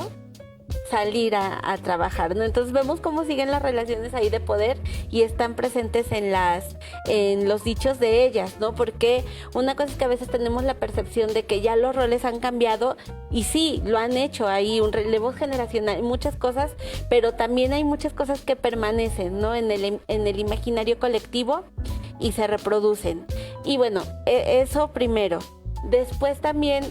salir a trabajar, ¿no? Entonces vemos cómo siguen las relaciones ahí de poder y están presentes en los dichos de ellas, ¿no? Porque una cosa es que a veces tenemos la percepción de que ya los roles han cambiado y sí, lo han hecho, hay un relevo generacional, muchas cosas, pero también hay muchas cosas que permanecen, ¿no? En el imaginario colectivo y se reproducen. Y bueno, eso primero. Después también,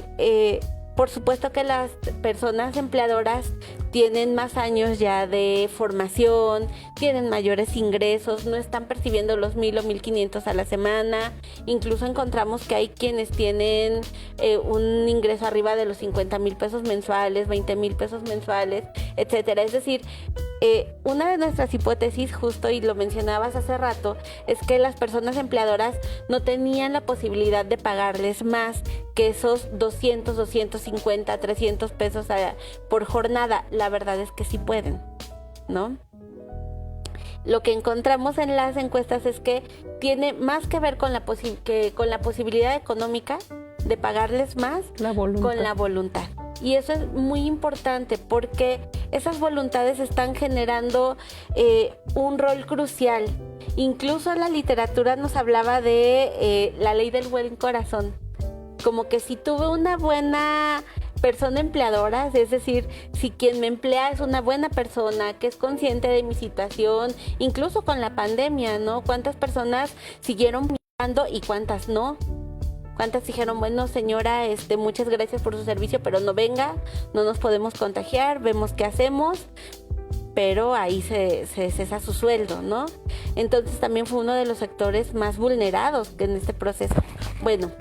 por supuesto que las personas empleadoras tienen más años ya de formación, tienen mayores ingresos, no están percibiendo los 1,000 o 1,500 a la semana. Incluso encontramos que hay quienes tienen un ingreso arriba de los 50,000 pesos mensuales, 20,000 pesos mensuales, etcétera. Es decir, una de nuestras hipótesis, justo y lo mencionabas hace rato, es que las personas empleadoras no tenían la posibilidad de pagarles más que esos 200, 250, 300 pesos por jornada. La verdad es que sí pueden, ¿no? lo que encontramos en las encuestas es que tiene más que ver con la posibilidad económica de pagarles más, con la voluntad. Y eso es muy importante porque esas voluntades están generando un rol crucial. Incluso la literatura nos hablaba de la ley del buen corazón. Como que si tuve una buena persona empleadora, es decir, si quien me emplea es una buena persona, que es consciente de mi situación, incluso con la pandemia, ¿no? ¿Cuántas personas siguieron mirando y cuántas no? ¿Cuántas dijeron, bueno, señora, muchas gracias por su servicio, pero no venga, no nos podemos contagiar, vemos qué hacemos, pero ahí se cesa su sueldo, ¿no? Entonces también fue uno de los sectores más vulnerados en este proceso. Bueno,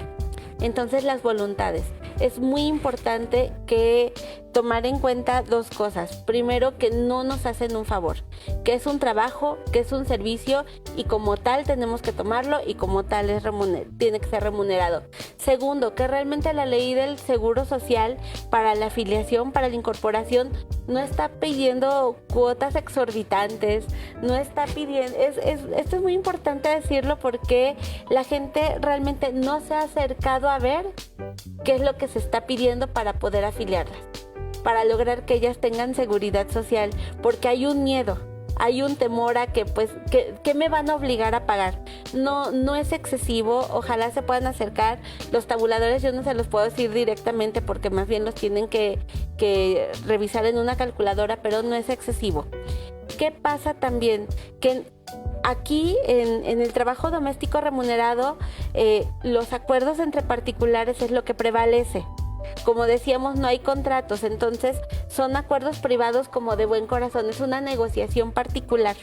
entonces las voluntades. Es muy importante que tomar en cuenta dos cosas. Primero, que no nos hacen un favor, que es un trabajo, que es un servicio y como tal tenemos que tomarlo y como tal tiene que ser remunerado. Segundo, que realmente la ley del Seguro Social para la afiliación, para la incorporación, no está pidiendo cuotas exorbitantes, no está pidiendo... Esto es muy importante decirlo porque la gente realmente no se ha acercado a ver qué es lo que se está pidiendo para poder afiliarlas, para lograr que ellas tengan seguridad social, porque hay un miedo, hay un temor a que me van a obligar a pagar. No es excesivo, ojalá se puedan acercar. Los tabuladores yo no se los puedo decir directamente porque más bien los tienen que revisar en una calculadora, pero no es excesivo. ¿Qué pasa también? Que aquí en el trabajo doméstico remunerado, los acuerdos entre particulares es lo que prevalece. Como decíamos, no hay contratos, entonces son acuerdos privados como de buen corazón, es una negociación particular,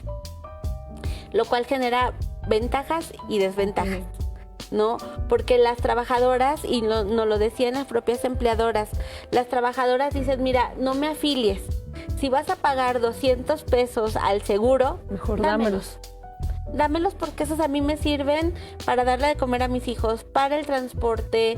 lo cual genera ventajas y desventajas, ¿no? Porque las trabajadoras, y nos lo decían las propias empleadoras, las trabajadoras dicen, mira, no me afilies, si vas a pagar 200 pesos al seguro, mejor dámelos. Dámelos porque esos a mí me sirven para darle de comer a mis hijos, para el transporte,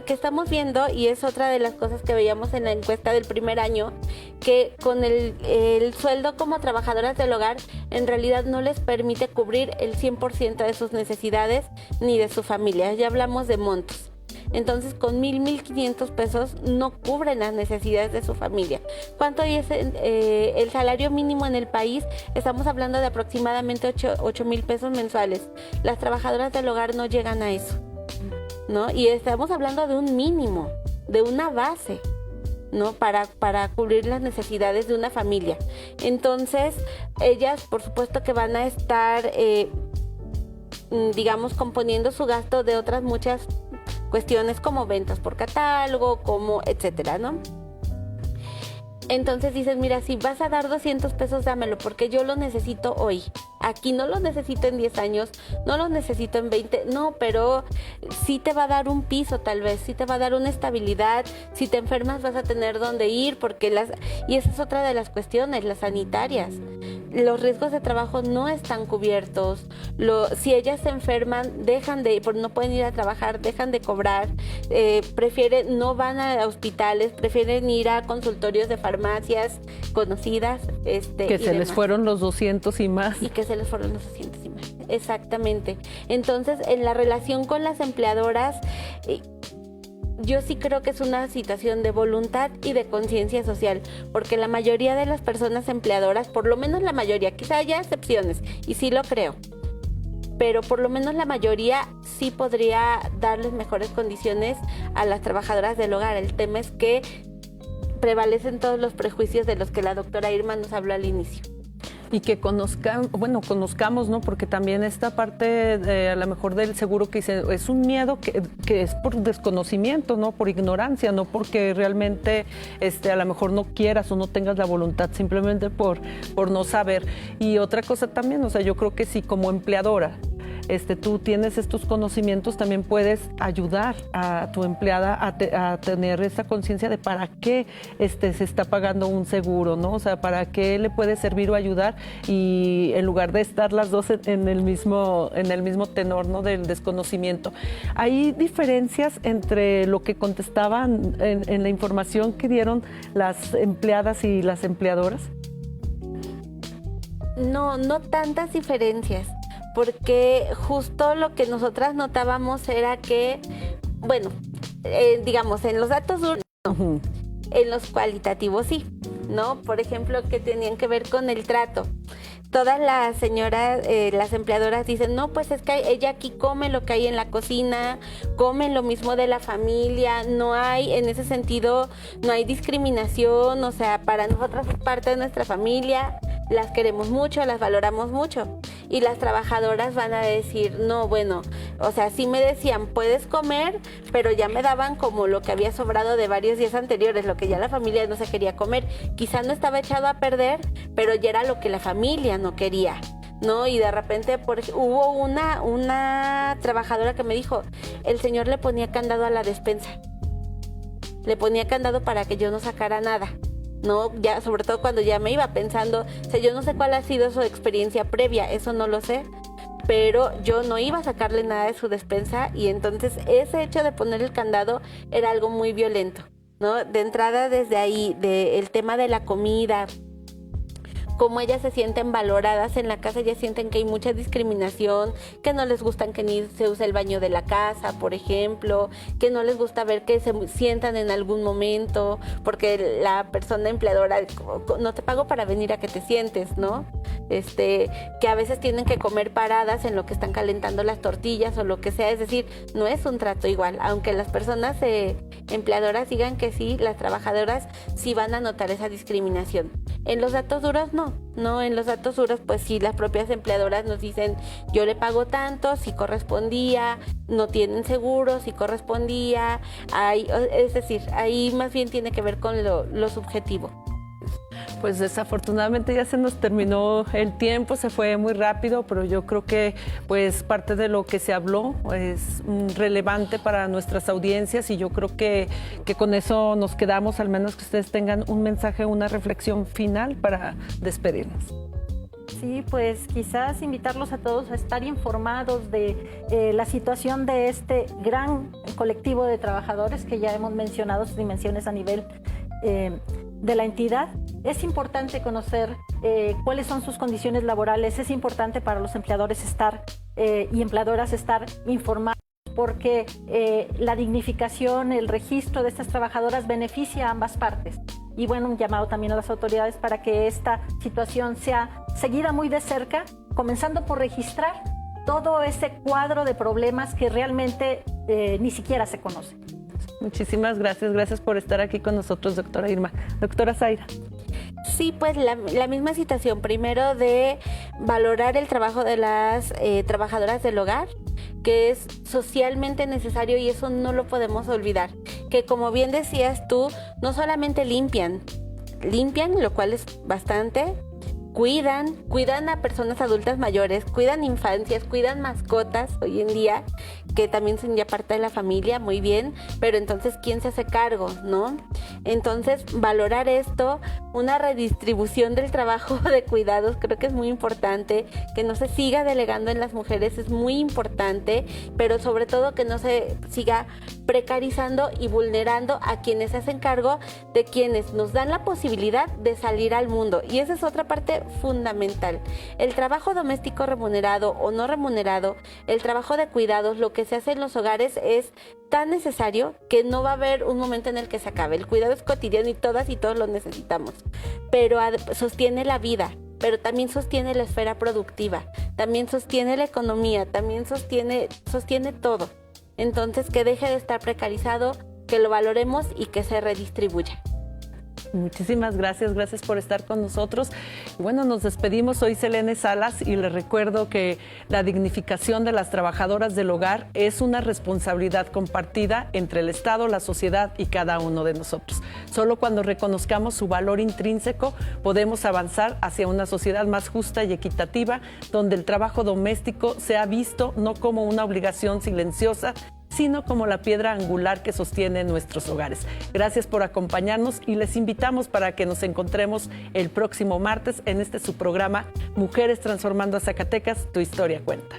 que estamos viendo, y es otra de las cosas que veíamos en la encuesta del primer año, que con el sueldo como trabajadoras del hogar en realidad no les permite cubrir el 100% de sus necesidades ni de su familia. Ya hablamos de montos. Entonces con 1,500 pesos no cubren las necesidades de su familia. ¿Cuánto es el salario mínimo en el país? Estamos hablando de aproximadamente 8,000 pesos mensuales. Las trabajadoras del hogar no llegan a eso, ¿no? Y estamos hablando de un mínimo, de una base, ¿no? Para cubrir las necesidades de una familia. Entonces ellas por supuesto que van a estar componiendo su gasto de otras muchas cuestiones como ventas por catálogo, como etcétera, ¿no? Entonces dices, mira, si vas a dar 200 pesos, dámelo, porque yo lo necesito hoy. Aquí no lo necesito en 10 años, no lo necesito en 20, no, pero sí te va a dar un piso tal vez, sí te va a dar una estabilidad, si te enfermas vas a tener dónde ir, y esa es otra de las cuestiones, las sanitarias. Los riesgos de trabajo no están cubiertos, si ellas se enferman, no pueden ir a trabajar, dejan de cobrar, no van a hospitales, prefieren ir a consultorios de farmacias conocidas. Que se les fueron los 200 y más. Y que se les fueron los 200 y más, exactamente. Entonces, en la relación con las empleadoras, yo sí creo que es una situación de voluntad y de conciencia social, porque la mayoría de las personas empleadoras, por lo menos la mayoría, quizá haya excepciones, y sí lo creo, pero por lo menos la mayoría sí podría darles mejores condiciones a las trabajadoras del hogar. El tema es que prevalecen todos los prejuicios de los que la doctora Irma nos habló al inicio. Y que conozcamos, ¿no? Porque también esta parte a lo mejor del seguro que dice, es un miedo que es por desconocimiento, ¿no? Por ignorancia, no porque realmente a lo mejor no quieras o no tengas la voluntad, simplemente por no saber. Y otra cosa también, o sea, yo creo que si como empleadora tú tienes estos conocimientos, también puedes ayudar a tu empleada a tener esa conciencia de para qué se está pagando un seguro, ¿no? O sea, para qué le puede servir o ayudar, y en lugar de estar las dos en el mismo tenor, ¿no? Del desconocimiento. ¿Hay diferencias entre lo que contestaban en la información que dieron las empleadas y las empleadoras? No tantas diferencias, porque justo lo que nosotras notábamos era que, bueno, digamos, en los datos duros no, en los cualitativos sí, ¿no? Por ejemplo, que tenían que ver con el trato. Todas las señoras, las empleadoras dicen, no, pues es que ella aquí come lo que hay en la cocina, come lo mismo de la familia, no hay, en ese sentido, no hay discriminación, o sea, para nosotras es parte de nuestra familia, las queremos mucho, las valoramos mucho. Y las trabajadoras van a decir, no, bueno, o sea, sí me decían, puedes comer, pero ya me daban como lo que había sobrado de varios días anteriores, lo que ya la familia no se quería comer. Quizá no estaba echado a perder, pero ya era lo que la familia no quería, ¿no? Y de repente hubo una trabajadora que me dijo, el señor le ponía candado a la despensa. Le ponía candado para que yo no sacara nada. No, ya sobre todo cuando ya me iba pensando, o sea, yo no sé cuál ha sido su experiencia previa, eso no lo sé, pero yo no iba a sacarle nada de su despensa y entonces ese hecho de poner el candado era algo muy violento, ¿no? De entrada desde ahí, el tema de la comida, cómo ellas se sienten valoradas en la casa, ellas sienten que hay mucha discriminación, que no les gustan que ni se use el baño de la casa, por ejemplo, que no les gusta ver que se sientan en algún momento, porque la persona empleadora, no te pago para venir a que te sientes, ¿no? Que a veces tienen que comer paradas en lo que están calentando las tortillas o lo que sea, es decir, no es un trato igual, aunque las personas empleadoras digan que sí, las trabajadoras sí van a notar esa discriminación. En los datos duros no, en los datos duros pues sí, las propias empleadoras nos dicen, yo le pago tanto, si correspondía, no tienen seguro, si correspondía, es decir, ahí más bien tiene que ver con lo subjetivo. Pues desafortunadamente ya se nos terminó el tiempo, se fue muy rápido, pero yo creo que pues parte de lo que se habló es relevante para nuestras audiencias y yo creo que con eso nos quedamos, al menos que ustedes tengan un mensaje, una reflexión final para despedirnos. Sí, pues quizás invitarlos a todos a estar informados de la situación de este gran colectivo de trabajadores que ya hemos mencionado sus dimensiones a nivel de la entidad. Es importante conocer cuáles son sus condiciones laborales, es importante para los empleadores y empleadoras estar informados porque la dignificación, el registro de estas trabajadoras beneficia a ambas partes. Y bueno, un llamado también a las autoridades para que esta situación sea seguida muy de cerca, comenzando por registrar todo ese cuadro de problemas que realmente ni siquiera se conocen. Muchísimas gracias por estar aquí con nosotros, doctora Irma. Doctora Zaira. Sí, pues la misma situación, primero de valorar el trabajo de las trabajadoras del hogar, que es socialmente necesario y eso no lo podemos olvidar, que como bien decías tú, no solamente limpian, lo cual es bastante, cuidan a personas adultas mayores, cuidan infancias, cuidan mascotas hoy en día, que también son ya parte de la familia, muy bien, pero entonces, ¿quién se hace cargo, no? Entonces, valorar esto, una redistribución del trabajo de cuidados, creo que es muy importante, que no se siga delegando en las mujeres, es muy importante, pero sobre todo que no se siga precarizando y vulnerando a quienes se hacen cargo de quienes nos dan la posibilidad de salir al mundo. Y esa es otra parte fundamental. El trabajo doméstico remunerado o no remunerado, el trabajo de cuidados, lo que se hace en los hogares es tan necesario que no va a haber un momento en el que se acabe. El cuidado es cotidiano y todas y todos lo necesitamos, pero sostiene la vida, pero también sostiene la esfera productiva, también sostiene la economía, también sostiene todo. Entonces, que deje de estar precarizado, que lo valoremos y que se redistribuya. Muchísimas gracias por estar con nosotros. Bueno, nos despedimos. Soy Selene Salas y les recuerdo que la dignificación de las trabajadoras del hogar es una responsabilidad compartida entre el Estado, la sociedad y cada uno de nosotros. Solo cuando reconozcamos su valor intrínseco podemos avanzar hacia una sociedad más justa y equitativa, donde el trabajo doméstico sea visto no como una obligación silenciosa, sino como la piedra angular que sostiene nuestros hogares. Gracias por acompañarnos y les invitamos para que nos encontremos el próximo martes en su programa Mujeres Transformando a Zacatecas, tu historia cuenta.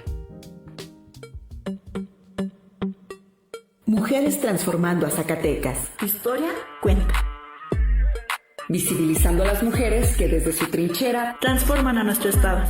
Mujeres Transformando a Zacatecas, tu historia cuenta. visibilizando a las mujeres que desde su trinchera transforman a nuestro estado.